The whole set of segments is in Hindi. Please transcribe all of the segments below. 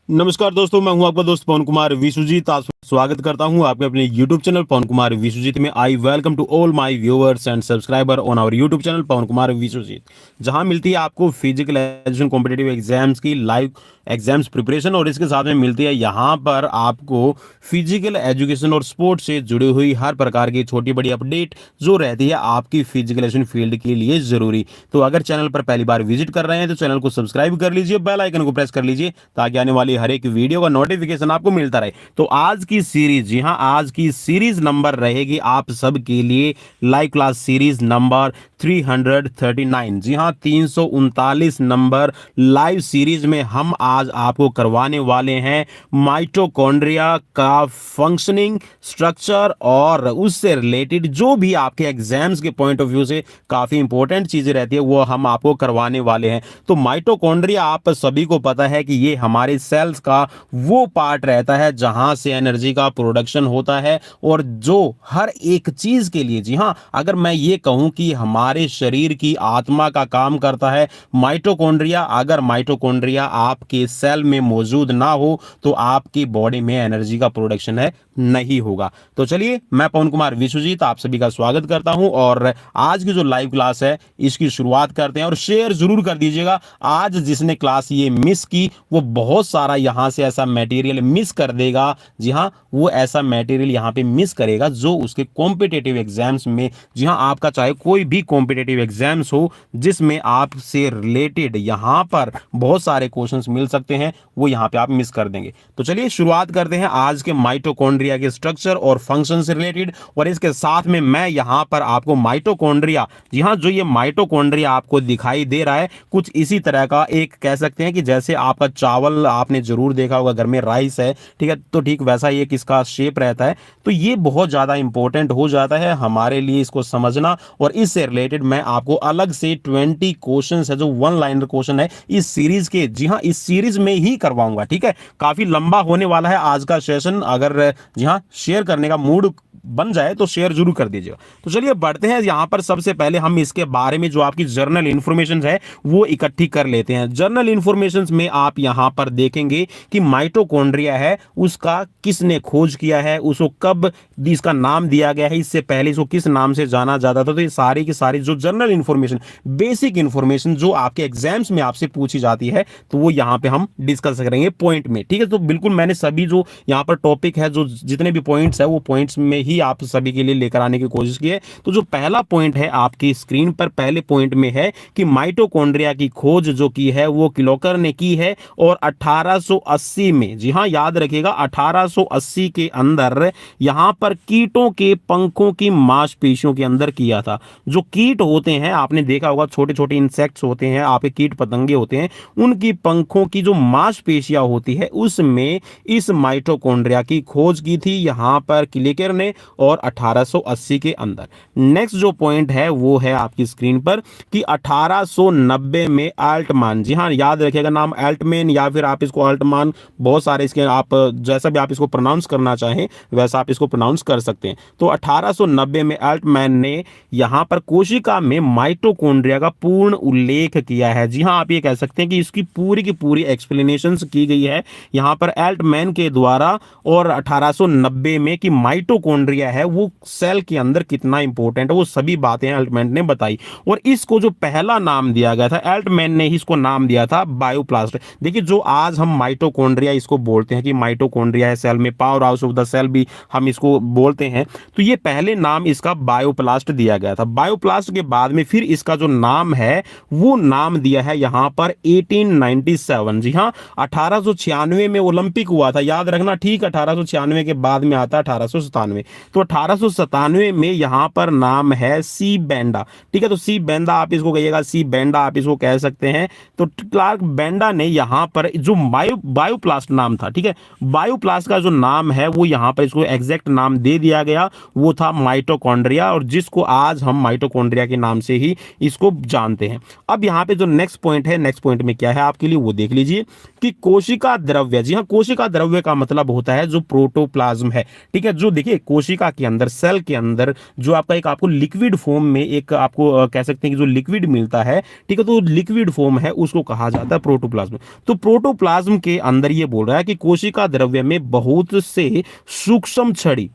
नमस्कार दोस्तों, मैं हूं आपका दोस्त पवन कुमार विश्वजीत। आप स्वागत करता हूं आपके अपने YouTube चैनल पवन कुमार विश्वजीत में। I welcome to all my viewers and subscriber on our YouTube channel Pawan Kumar Vishwajeet, जहां मिलती है आपको फिजिकल एजुकेशन कॉम्पिटिटिव एग्जाम्स की लाइव एग्जाम्स प्रिपरेशन, और इसके साथ में मिलती है यहां पर आपको फिजिकल एजुकेशन और स्पोर्ट्स से जुड़ी हुई हर प्रकार की छोटी बड़ी अपडेट जो रहती है आपकी फिजिकल एजुकेशन फील्ड के लिए जरूरी। तो अगर चैनल पर पहली बार विजिट कर रहे हैं तो चैनल को सब्सक्राइब कर लीजिए, बेल आइकन को प्रेस कर लीजिए ताकि आने वाली हर एक वीडियो का नोटिफिकेशन आपको मिलता रहे। तो आज की सीरीज, जी हां, आज की सीरीज नंबर रहेगी आप सब के लिए लाइव क्लास सीरीज नंबर 339। जी हां, 339 नंबर लाइव सीरीज में हम आज आपको करवाने वाले हैं माइटोकॉन्ड्रिया का फंक्शनिंग, स्ट्रक्चर और उससे रिलेटेड जो भी आपके एग्जाम्स के पॉइंट ऑफ व्यू से काफी इंपॉर्टेंट चीजें रहती है वो हम आपको करवाने वाले हैं। तो माइटोकॉन्ड्रिया आप सभी को पता है कि ये हमारे सेल्स का वो पार्ट रहता है जहां से एनर्जी का प्रोडक्शन होता है, और जो हर एक चीज के लिए, जी हां, अगर मैं ये कहूं कि हमारे शरीर की आत्मा का काम करता है माइटोकॉन्ड्रिया, अगर माइटोकॉन्ड्रिया आपके सेल में मौजूद ना हो तो आपकी बॉडी में एनर्जी का प्रोडक्शन है नहीं होगा। तो चलिए, मैं पवन कुमार विश्वजीत आप सभी का स्वागत करता हूं और आज की जो लाइव क्लास है इसकी शुरुआत करते हैं। और शेयर जरूर कर दीजिएगा, आज जिसने क्लास ये मिस की वो बहुत सारा यहां से ऐसा मटेरियल मिस कर देगा। जी हां, वो ऐसा मटेरियल यहां पे मिस करेगा जो उसके कॉम्पिटिटिव एग्जाम्स में, जी हां, आपका चाहे कोई भी कॉम्पिटिटिव एग्जाम्स हो जिसमें आपसे रिलेटेड यहां पर बहुत सारे क्वेश्चंस मिल सकते हैं, वो यहां पे आप मिस कर देंगे। तो चलिए शुरुआत करते हैं आज के माइटोकॉन्ड्रिया के स्ट्रक्चर और फंक्शन से रिलेटेड, और इसके साथ में मैं यहां पर आपको माइटोकॉन्ड्रिया, जी हां, जो ये माइटोकॉन्ड्रिया आपको दिखाई दे रहा है कुछ इसी तरह का, एक कह सकते हैं कि जैसे आपका चावल आपने जरूर देखा होगा घर में राइस है, ठीक है, तो ठीक वैसा ही एक इसका शेप रहता है। तो ये बहुत ज्यादा इंपॉर्टेंट हो जाता है हमारे लिए इसको समझना, और इससे रिलेटेड मैं आपको अलग से 20 क्वेश्चन है जो वन लाइनर क्वेश्चन है इस सीरीज के, जी हां, इस सीरीज में ही करवाऊंगा। ठीक है, काफी लंबा होने वाला है आज का सेशन, अगर जी हां शेयर करने का मूड बन जाए तो शेयर जरूर कर दीजिएगा। तो चलिए बढ़ते हैं, यहां पर सबसे पहले हम इसके बारे में जो आपकी जर्नल इंफॉर्मेशन है वो इकट्ठी कर लेते हैं। जर्नल इंफॉर्मेशन में आप यहां पर देखेंगे कि माइटोकॉन्ड्रिया है उसका किसने खोज किया है, उसको कब इसका नाम दिया गया है, इससे पहले इसको किस नाम से जाना जाता था। तो ये सारी की सारी जो जर्नल इंफॉर्मेशन, बेसिक इंफॉर्मेशन जो आपके एग्जाम्स में आपसे पूछी जाती है, तो वो यहां पे हम डिस्कस करेंगे पॉइंट में। ठीक है, तो बिल्कुल मैंने सभी जो यहां पर टॉपिक है, जो जितने भी पॉइंट्स है वो पॉइंट्स में ही आप सभी के लिए लेकर आने की कोशिश की है। तो जो पहला पॉइंट है आपकी स्क्रीन पर, पहले पॉइंट में है कि माइटोकॉन्ड्रिया की खोज जो की है वो क्लोकर ने की है, और 1880 में, जी हां याद रखिएगा, 1880 के अंदर यहां पर कीटों के पंखों की मांसपेशियों के अंदर किया था। जो कीट होते हैं आपने देखा होगा, छोटे छोटे इंसेक्ट्स होते हैं, आपके कीट पतंगे होते हैं, उनकी पंखों की जो मांसपेशियां होती है उसमें इस माइटोकॉन्ड्रिया की खोज की थी यहां पर क्लेकर ने, और 1880 के अंदर। नेक्स्ट जो पॉइंट है वो है आपकी स्क्रीन पर कि 1890 में अल्टमान, जी हां याद रखिएगा नाम अल्टमैन या फिर आप इसको अल्टमान, बहुत सारे इसके, आप जैसा भी आप इसको प्रोनाउंस करना चाहें वैसा आप इसको प्रोनाउंस कर सकते हैं। तो 1890 में अल्टमैन ने यहां पर कोशिका में माइटोकॉन्ड्रिया का पूर्ण उल्लेख किया है। जी हां, आप ये कह सकते हैं कि इसकी की पूरी एक्सप्लेनेशन की गई है यहां पर अल्टमैन के द्वारा, और 1890 में कि माइटोकॉन्ड्रिया है वो सेल के अंदर कितना इंपॉर्टेंट है वो सभी बातें अल्टमैन ने बताई। और इसको जो पहला नाम दिया गया था, अल्टमैन ने ही इसको नाम दिया था बायोप्लास्ट। देखिए, जो आज हम माइटोकॉन्ड्रिया इसको बोलते हैं कि माइटोकॉन्ड्रिया है सेल में, powerhouse of the cell भी हम इसको बोलते हैं, तो ये पहले नाम इसका बायोप्लास्ट दिया गया था। बायोप्लास्ट के बाद में फिर इसका जो नाम है वो नाम दिया है यहां पर 1897। जी हां, 1896 में ओलंपिक हुआ था, याद रखना, ठीक, 1896 के बाद में आता है 1897। तो 1897 में यहां पर नाम है सी बेंडा। ठीक है, तो सी बेंडा आप इसको कहिएगा, सी बेंडा आप इसको कह सकते हैं। तो क्लार्क बेंडा ने यहां पर जो बायोप्लास्ट नाम था, ठीक है, बायोप्लास्ट का जो नाम है वो यहां पर इसको एग्जैक्ट नाम दे दिया गया, वो था माइटोकॉन्ड्रिया, और जिसको आज हम माइटोकॉन्ड्रिया के नाम से ही इसको जानते हैं। अब यहां पे जो नेक्स्ट पॉइंट है, नेक्स्ट पॉइंट में क्या है आपके लिए वो देख लीजिए कि कोशिका द्रव्य, जी हां, कोशिका द्रव्य का मतलब होता है जो प्रोटोप्लाज्म है। ठीक है, जो देखिए कोशिका कोशिका के अंदर, सेल के अंदर जो आपका एक आपको लिक्विड फॉर्म में एक आपको कह सकते हैं कि जो लिक्विड मिलता है, ठीक है, तो लिक्विड फॉर्म है उसको कहा जाता है प्रोटोप्लाज्म। तो प्रोटोप्लाज्म के अंदर ये बोल रहा है कि कोशिका द्रव्य में बहुत से सूक्ष्म छड़ी,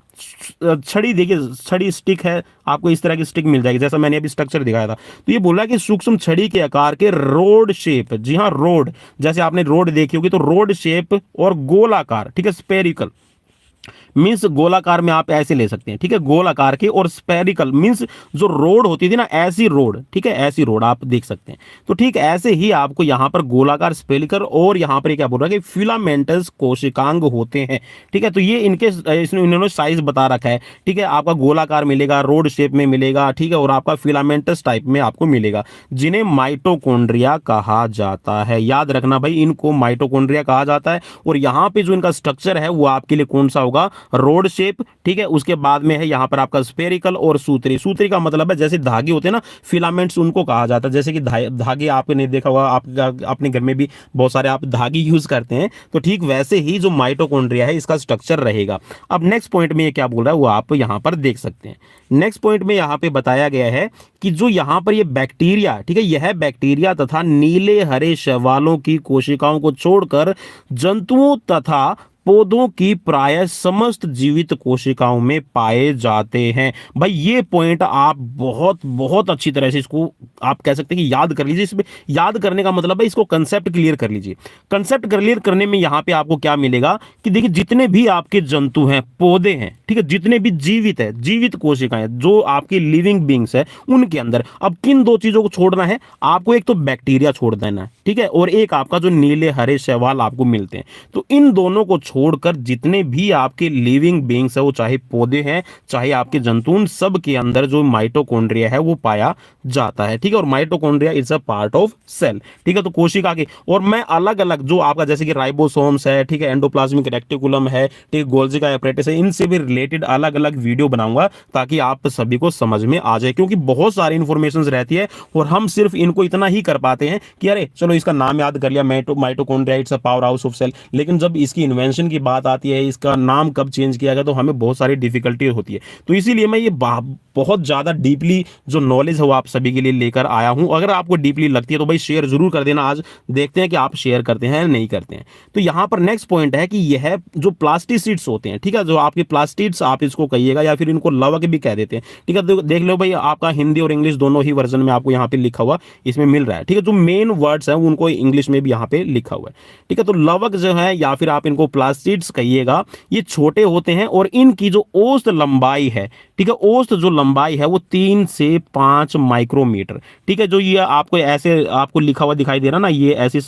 छड़ी देखिए, छड़ी स्टिक है, आपको इस तरह की स्टिक मिल जाएगी जैसा मैंने अभी स्ट्रक्चर दिखाया था। तो ये बोल रहा है कि सूक्ष्म छड़ी के आकार के रोड शेप, जी हाँ रोड, जैसे आपने रोड देखी होगी तो रोड शेप और गोलाकार, ठीक है, स्पेरिकल मीन्स गोलाकार में आप ऐसे ले सकते हैं, ठीक है, गोलाकार के, और स्पेरिकल मीन्स जो रोड होती थी ना ऐसी रोड, ठीक है, ऐसी रोड आप देख सकते हैं। तो ठीक ऐसे ही आपको यहां पर गोलाकार, स्पेरिकल, और यहां पर क्या बोल रहा है कि फिलामेंटस कोशिकांग होते हैं, ठीक है। तो ये इनके इसमें इन्होंने साइज बता रखा है, ठीक है, आपका गोलाकार मिलेगा, रोड शेप में मिलेगा, ठीक है, और आपका फिलामेंटस टाइप में आपको मिलेगा, जिन्हें माइटोकॉन्ड्रिया कहा जाता है। याद रखना भाई, इनको माइटोकॉन्ड्रिया कहा जाता है। और यहां पे जो इनका स्ट्रक्चर है वो आपके लिए कौन सा होगा, रोड शेप, ठीक है। उसके बाद में है यहां पर आपका स्फेरिकल और सूत्री। सूत्री का मतलब है जैसे धागे होते हैं ना, फिलामेंट्स, उनको कहा जाता है। जैसे कि धागे आपने देखा होगा, आप अपने घर में भी बहुत सारे आप धागे यूज करते हैं, तो ठीक वैसे ही जो माइटोकॉन्ड्रिया है इसका स्ट्रक्चर रहेगा। अब नेक्स्ट पॉइंट में ये क्या बोल रहा है वो आप यहां पर देख सकते हैं। नेक्स्ट पॉइंट में यहां पे बताया गया है कि जो यहां पर ये बैक्टीरिया, ठीक है, यह बैक्टीरिया तथा नीले हरे शैवालों की कोशिकाओं को छोड़कर जंतुओं तथा पौधों की प्राय समस्त जीवित कोशिकाओं में पाए जाते हैं। भाई ये पॉइंट आप बहुत बहुत अच्छी तरह से इसको आप कह सकते हैं कि याद कर लीजिए। इसमें याद करने का मतलब है इसको कंसेप्ट क्लियर कर लीजिए। कंसेप्ट क्लियर करने में यहां पे आपको क्या मिलेगा कि देखिए जितने भी आपके जंतु हैं, पौधे हैं, ठीक है, जितने भी जीवित है, जीवित कोशिकाएं जो आपकी लिविंग बींग्स है, उनके अंदर अब किन दो चीजों को छोड़ना है आपको, एक तो बैक्टीरिया छोड़ देना है, ठीक है, और एक आपका जो नीले हरे शैवाल आपको मिलते हैं। तो इन दोनों को छोड़कर जितने भी आपके लिविंग बीइंग्स है, वो चाहे पौधे हैं चाहे आपके जंतु, उन सब के अंदर जो माइटोकॉन्ड्रिया है वो पाया जाता है, ठीक है। और mitochondria is a part of cell, ठीक है। तो कोशिका के, और मैं अलग अलग जो आपका जैसे कि राइबोसोम्स है, ठीक है, एंडोप्लाज्मिक रेटिकुलम है, ठीक है, गोल्जी का एपरेटस है, इनसे भी रिलेटेड अलग अलग वीडियो बनाऊंगा ताकि आप सभी को समझ में आ जाए, क्योंकि बहुत सारी इंफॉर्मेशन रहती है और हम सिर्फ इनको इतना ही कर पाते हैं कि अरे चलो इसका नाम याद कर लिया, mitochondria it's a powerhouse of cell, लेकिन जब इसकी इन्वेंशन की बात आती है, इसका नाम कब चेंज किया गया, तो हमें बहुत सारी डिफिकल्टी होती है। तो इसीलिए मैं ये बहुत ज्यादा डीपली जो नॉलेज है वो आप सभी के लिए लेकर आया हूं। अगर आपको डीपली लगती है तो भाई शेयर जरूर कर देना। आज देखते हैं कि आप शेयर करते हैं या नहीं करते हैं। तो यहां पर नेक्स्ट पॉइंट है कि यह जो प्लास्टिसिड्स होते हैं, ठीक है, जो आपके प्लास्टिड्स आप इसको कहिएगा या फिर इनको लवक भी कह देते हैं, ठीक है। तो देख लो भाई, आपका हिंदी और इंग्लिश दोनों ही वर्जन में आपको यहाँ पे लिखा हुआ इसमें मिल रहा है, ठीक है। जो मेन वर्ड्स हैं उनको इंग्लिश में भी यहाँ पे लिखा हुआ है, ठीक है। तो लवक जो है या फिर आप इनको प्लास्टिड्स कहिएगा, ये छोटे होते हैं और इनकी जो औसत लंबाई है, ठीक है, औसत जो लंबाई है वो 3 से 5 माइक्रोमीटर, ठीक है। जो ये आपको ऐसे आपको लिखा हुआ दिखाई दे रहा ना, ये ऐसे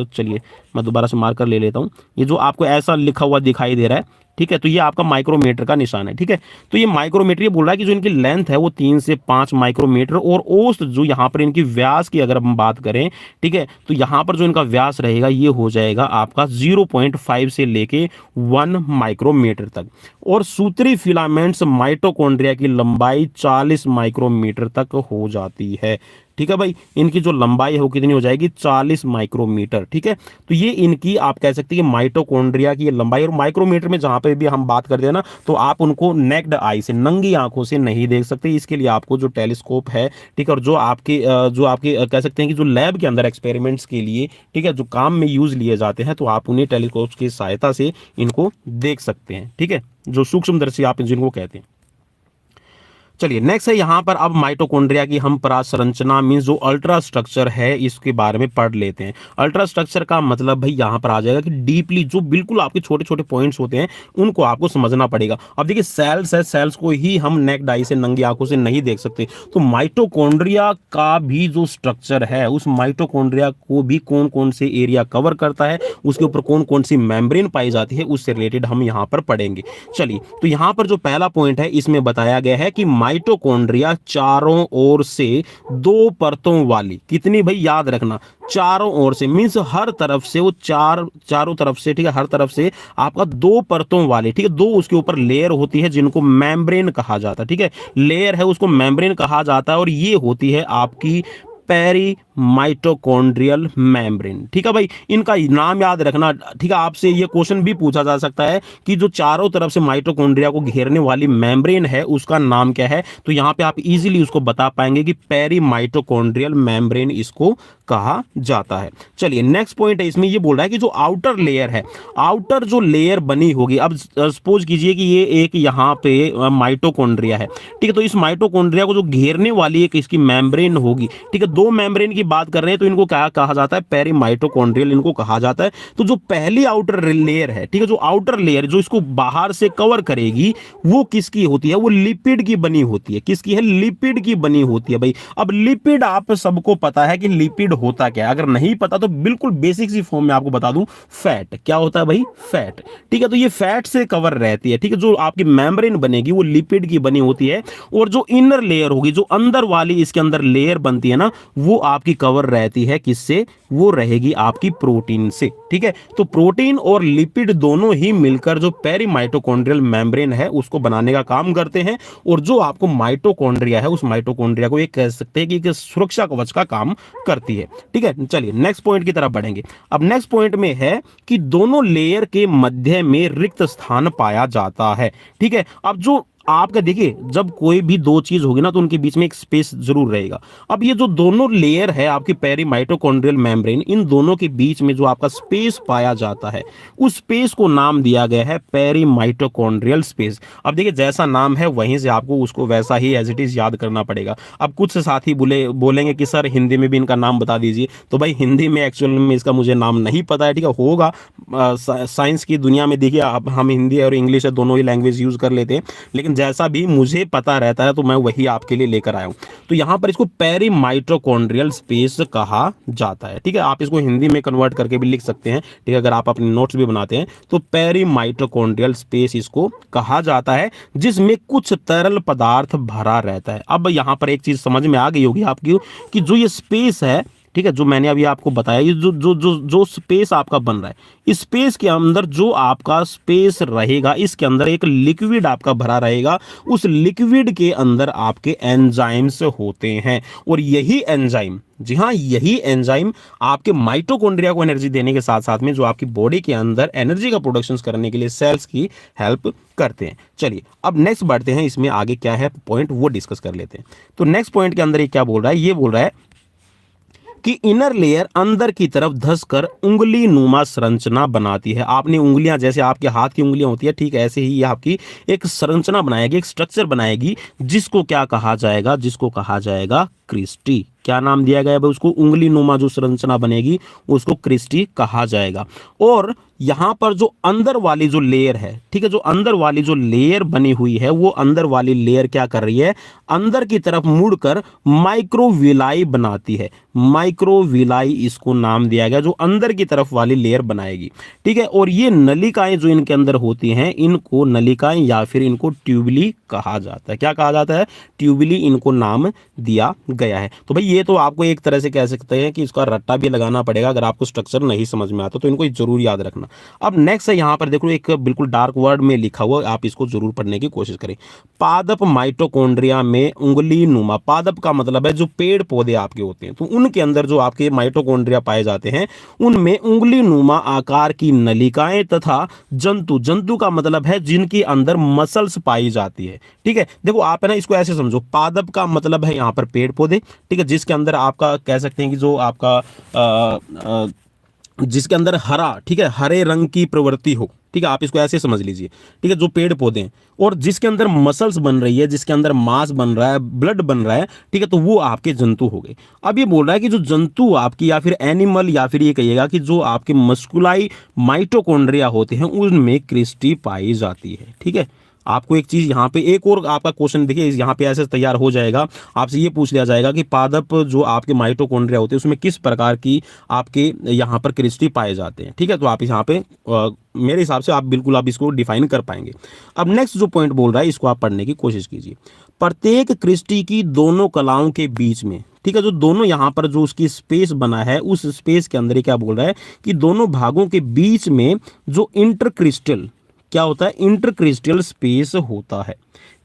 चलिए मैं दोबारा से मार्कर ले लेता हूं, ये जो आपको ऐसा लिखा हुआ दिखाई दे रहा है, ठीक है, तो ये आपका माइक्रोमीटर का निशान है, ठीक है। तो ये माइक्रोमीटर ये बोल रहा है कि जो इनकी लेंथ है वो 3 से 5 माइक्रोमीटर, और औसत जो यहाँ पर इनकी व्यास की अगर हम बात करें, ठीक है, तो यहाँ पर जो इनका व्यास रहेगा ये हो जाएगा आपका 0.5 से लेके 1 माइक्रोमीटर तक। और सूत्री फिलामेंट्स माइटोकॉन्ड्रिया की लंबाई 40 माइक्रोमीटर तक हो जाती है, ठीक है भाई। इनकी जो लंबाई है वो कितनी हो जाएगी, 40 माइक्रोमीटर, ठीक है। तो ये इनकी आप कह सकते हैं कि माइटोकॉन्ड्रिया की लंबाई। और माइक्रोमीटर में जहां पे भी हम बात करते हैं ना, तो आप उनको नेक्ड आई से, नंगी आंखों से नहीं देख सकते। इसके लिए आपको जो टेलीस्कोप है, ठीक है, और जो आपके कह सकते हैं कि जो लैब के अंदर एक्सपेरिमेंट्स के लिए, ठीक है, जो काम में यूज लिए जाते हैं, तो आप उन्हें टेलीस्कोप की सहायता से इनको देख सकते हैं, ठीक है, जो सूक्ष्मदर्शी आप जिनको कहते हैं। चलिए नेक्स्ट है यहाँ पर अब माइटोकॉन्ड्रिया की हम परासंरचना मींस जो अल्ट्रा स्ट्रक्चर है इसके बारे में पढ़ लेते हैं। अल्ट्रा स्ट्रक्चर का मतलब भाई यहाँ पर आ जाएगा कि डीपली जो बिल्कुल आपके छोटे छोटे पॉइंट्स होते हैं उनको आपको समझना पड़ेगा। अब देखिए सेल्स है, सेल्स को ही हम नेक्ड आई से, नंगी आंखों से नहीं देख सकते, तो माइटोकॉन्ड्रिया का भी जो स्ट्रक्चर है, उस माइटोकॉन्ड्रिया को भी कौन कौन से एरिया कवर करता है, उसके ऊपर कौन कौन सी मेम्ब्रेन पाई जाती है, उससे रिलेटेड हम यहाँ पर पढ़ेंगे। चलिए तो यहाँ पर जो पहला पॉइंट है इसमें बताया गया है कि माइटोकॉन्ड्रिया चारों ओर से 2 परतों वाली, कितनी भाई याद रखना, चारों ओर से मींस हर तरफ से, वो चारों तरफ से, ठीक है, हर तरफ से आपका 2 परतों वाले, ठीक है, 2 उसके ऊपर लेयर होती है जिनको मेम्ब्रेन कहा जाता है, ठीक है, लेयर है उसको मेम्ब्रेन कहा जाता है। और ये होती है आपकी पेरी माइटोकॉन्ड्रियल मेम्ब्रेन। ठीक है भाई, इनका नाम याद रखना। ठीक है, आपसे ये क्वेश्चन भी पूछा जा सकता है कि जो चारों तरफ से माइटोकॉन्ड्रिया को घेरने वाली मेम्ब्रेन है उसका नाम क्या है, तो यहां पे आप इजीली उसको बता पाएंगे कि पेरी माइटोकॉन्ड्रियल मेम्ब्रेन इसको कहा जाता है। चलिए नेक्स्ट पॉइंट है, इसमें ये बोल रहा है कि जो आउटर लेयर है, आउटर जो लेयर बनी होगी, अब सपोज कीजिए कि ये एक यहाँ पे माइटोकॉन्ड्रिया है। ठीक है, तो इस माइटोकॉन्ड्रिया को जो घेरने वाली एक इसकी मेम्ब्रेन होगी। ठीक है, दो मेम्ब्रेन की बात कर रहे हैं तो इनको क्या कहा जाता है, पेरी माइटोकॉन्ड्रियल इनको कहा जाता है। तो जो पहली आउटर लेयर है, ठीक है, जो आउटर लेयर जो इसको बाहर से कवर करेगी वो किसकी होती है, वो लिपिड की बनी होती है। किसकी है, लिपिड की बनी होती है भाई। अब लिपिड आप सबको पता है कि लिपिड होता क्या है, अगर नहीं पता तो बिल्कुल बेसिक सी फॉर्म में आपको बता दूं, फैट। क्या होता है भाई, फैट। ठीक है, तो ये फैट से कवर रहती है। ठीक है, जो आपकी मेम्ब्रेन बनेगी वो लिपिड की बनी होती है, और जो इनर लेयर होगी, जो अंदर वाली इसके अंदर लेयर बनती है ना, वो आपकी कवर रहती है किससे, वो रहेगी आपकी प्रोटीन से। ठीक है, तो प्रोटीन और लिपिड दोनों ही मिलकर जो पेरी माइटोकॉन्ड्रियल मेम्ब्रेन है उसको बनाने का काम करते हैं, और जो आपको माइटोकॉन्ड्रिया है उस माइटोकॉन्ड्रिया को ये कह सकते हैं कि एक सुरक्षा कवच का काम करती है। ठीक है, चलिए नेक्स्ट पॉइंट की तरफ बढ़ेंगे। अब नेक्स्ट पॉइंट में है कि दोनों लेयर के मध्य में रिक्त स्थान पाया जाता है। ठीक है, अब जो आपका देखिए, जब कोई भी दो चीज होगी ना तो उनके बीच में एक स्पेस जरूर रहेगा। अब ये जो दोनों लेयर है आपकी पेरी माइटोकॉन्ड्रियल मेम्ब्रेन, इन दोनों के बीच में जो आपका स्पेस पाया जाता है उस स्पेस को नाम दिया गया है पेरी माइटोकॉन्ड्रियल स्पेस। अब देखिए, जैसा नाम है वहीं से आपको उसको वैसा ही एज इट इज याद करना पड़ेगा। अब कुछ साथी बोलेंगे कि सर हिंदी में भी इनका नाम बता दीजिए, तो भाई हिंदी में एक्चुअल में इसका मुझे नाम नहीं पता है। ठीक है, होगा साइंस की दुनिया में देखिए, अब हम हिंदी और इंग्लिश दोनों ही लैंग्वेज यूज कर लेते हैं, लेकिन जैसा भी मुझे पता रहता है तो मैं वही आपके लिए लेकर आया हूं। तो यहां पर इसको पेरी माइटोकॉन्ड्रियल स्पेस कहा जाता है। ठीक है, आप इसको हिंदी में कन्वर्ट करके भी लिख सकते हैं। ठीक है, अगर आप अपने नोट्स भी बनाते हैं तो पेरी माइटोकॉन्ड्रियल स्पेस इसको कहा जाता है, जिसमें कुछ तरल पदार्थ भरा रहता है। अब यहां पर एक चीज समझ में आ गई होगी आपकी कि जो ये स्पेस है, ठीक है, जो मैंने अभी आपको बताया, ये जो जो जो जो स्पेस आपका बन रहा है, इस स्पेस के अंदर जो आपका स्पेस रहेगा, इसके अंदर एक लिक्विड आपका भरा रहेगा। उस लिक्विड के अंदर आपके एंजाइम्स होते हैं, और यही एंजाइम, जी हाँ, यही एंजाइम आपके माइटोकॉन्ड्रिया को एनर्जी देने के साथ साथ में जो आपकी बॉडी के अंदर एनर्जी का प्रोडक्शन करने के लिए सेल्स की हेल्प करते हैं। चलिए अब नेक्स्ट बढ़ते हैं, इसमें आगे क्या है पॉइंट वो डिस्कस कर लेते हैं। तो नेक्स्ट पॉइंट के अंदर ये क्या बोल रहा है, ये बोल रहा है कि इनर लेयर अंदर की तरफ धंसकर उंगली नुमा संरचना बनाती है। आपने उंगलियां, जैसे आपके हाथ की उंगलियां होती है, ठीक ऐसे ही ये आपकी एक संरचना बनाएगी, एक स्ट्रक्चर बनाएगी, जिसको क्या कहा जाएगा, जिसको कहा जाएगा क्रिस्टी। क्या नाम दिया गया है उसको, उंगली नुमा जो संरचना बनेगी उसको क्रिस्टी कहा जाएगा। और यहां पर जो अंदर वाली जो लेयर है, ठीक है, जो अंदर वाली जो लेयर बनी हुई है, वो अंदर वाली लेयर क्या कर रही है, अंदर की तरफ मुड़कर माइक्रोविलाई बनाती है। माइक्रोविलाई इसको नाम दिया गया, जो अंदर की तरफ वाली लेयर बनाएगी। ठीक है, और ये नलिकाएं जो इनके अंदर होती हैं, इनको नलिकाएं या फिर इनको ट्यूबली कहा जाता है। क्या कहा जाता है, ट्यूबली इनको नाम दिया गया है। तो भाई ये तो आपको एक तरह से कह सकते हैं कि इसका रट्टा भी लगाना पड़ेगा, अगर आपको स्ट्रक्चर नहीं समझ में आता तो इनको जरूर याद रखना। अब नेक्स्ट है, यहां पर देखो एक बिल्कुल डार्क वर्ड में लिखा हुआ, आप इसको जरूर पढ़ने की कोशिश करें। पादप माइटोकॉन्ड्रिया में उंगली नुमा, पादप का मतलब है जो पेड़ पौधे आपके होते हैं, तो उनके अंदर जो आपके माइटोकॉन्ड्रिया पाए जाते हैं उनमें उंगली नुमा आकार की नलिकाएं तथा जंतु, जंतु का मतलब है जिनके अंदर मसल्स पाई जाती है। ठीक है, देखो आप है ना, इसको ऐसे समझो, पादप का मतलब है यहां पर पेड़ पौधे, ठीक है, जिसके अंदर आपका कह सकते हैं कि जो आपका जिसके अंदर हरा, ठीक है, हरे रंग की प्रवृत्ति हो। ठीक है, आप इसको ऐसे समझ लीजिए। ठीक है, जो पेड़ पौधे हैं और जिसके अंदर मसल्स बन रही है, जिसके अंदर मांस बन रहा है, ब्लड बन रहा है, ठीक है, तो वो आपके जंतु हो गए। अब ये बोल रहा है कि जो जंतु आपकी या फिर एनिमल, या फिर ये कहिएगा कि जो आपके मस्कुलाई माइटोकॉन्ड्रिया होते हैं उनमें क्रिस्टी पाई जाती है। ठीक है, आपको एक चीज यहाँ पे एक और आपका क्वेश्चन देखिए, यहाँ पे ऐसे तैयार हो जाएगा, आपसे ये पूछ लिया जाएगा कि पादप जो आपके माइटोकॉन्ड्रिया होते हैं उसमें किस प्रकार की आपके यहाँ पर क्रिस्टी पाए जाते हैं। ठीक है, तो आप यहाँ पे मेरे हिसाब से आप बिल्कुल आप इसको डिफाइन कर पाएंगे। अब नेक्स्ट जो पॉइंट बोल रहा है इसको आप पढ़ने की कोशिश कीजिए। प्रत्येक क्रिस्टी की दोनों कलाओं के बीच में, ठीक है, जो दोनों यहाँ पर जो उसकी स्पेस बना है, उस स्पेस के अंदर क्या बोल रहा है कि दोनों भागों के बीच में जो इंटरक्रिस्टल क्या होता है, इंटरक्रिस्टल स्पेस होता है।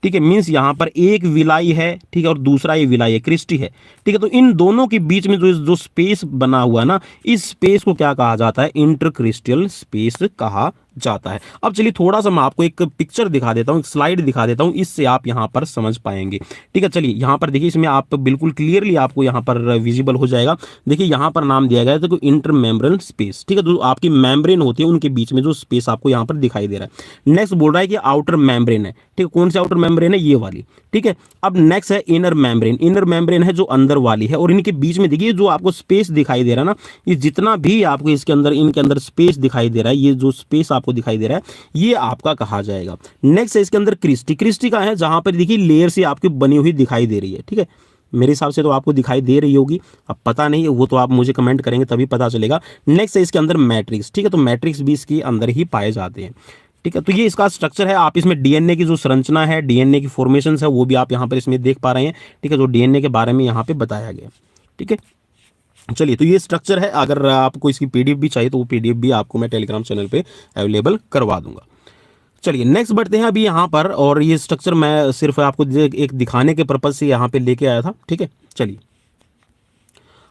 ठीक है, मीन्स यहाँ पर एक विलाई है, ठीक है, और दूसरा ये विलाई है, क्रिस्टी है, ठीक है। तो इन दोनों के बीच में जो स्पेस बना हुआ ना, इस स्पेस को क्या कहा जाता है, इंटरक्रिस्टल स्पेस कहा जाता है। अब चलिए थोड़ा सा मैं आपको एक पिक्चर दिखा देता हूँ, एक स्लाइड दिखा देता हूँ, इससे आप यहाँ पर समझ पाएंगे। ठीक है, चलिए यहाँ पर देखिए, इसमें आप बिल्कुल क्लियरली आपको यहाँ पर विजिबल हो जाएगा। देखिए यहाँ पर नाम दिया गया है तो इंटर मेम्ब्रेन स्पेस, ठीक है, जो आपकी मेम्ब्रेन होती है उनके बीच में जो स्पेस आपको यहाँ पर दिखाई दे रहा है। नेक्स्ट बोल रहा है कि आउटर मेम्ब्रेन है, ठीक है, कौन सी आउटर मेम्ब्रेन है, ये वाली, ठीक है। अब नेक्स्ट है इनर मेम्ब्रेन, इनर मेम्ब्रेन है जो अंदर वाली है, और इनके बीच में देखिए जो आपको स्पेस दिखाई दे रहा है ना, ये जितना भी आपको इसके अंदर इनके अंदर स्पेस दिखाई दे रहा है, ये जो स्पेस आपको दिखाई दे रहा है ये आपका कहा जाएगा। नेक्स्ट है इसके अंदर क्रिस्टी, क्रिस्टी का है जहां पर देखिए लेयर से आपकी बनी हुई दिखाई दे रही है, ठीक है, मेरे हिसाब से तो आपको दिखाई दे रही होगी, अब पता नहीं वो तो आप मुझे कमेंट करेंगे तभी पता चलेगा। नेक्स्ट है इसके अंदर मैट्रिक्स, ठीक है, तो मैट्रिक्स भी इसके अंदर ही पाए जाते हैं, ठीक है। तो ये इसका स्ट्रक्चर है। आप इसमें डीएनए की जो संरचना है, डीएनए की फॉर्मेशन है, वो भी आप यहाँ पर इसमें देख पा रहे हैं, ठीक है, जो डीएनए के बारे में यहाँ पे बताया गया, ठीक है। चलिए, तो ये स्ट्रक्चर है। अगर आपको इसकी पीडीएफ भी चाहिए तो वो पीडीएफ भी आपको मैं टेलीग्राम चैनल पे अवेलेबल करवा दूंगा। चलिए नेक्स्ट बढ़ते हैं अभी यहाँ पर, और ये स्ट्रक्चर मैं सिर्फ आपको एक दिखाने के पर्पज से यहाँ पे लेके आया था, ठीक है। चलिए,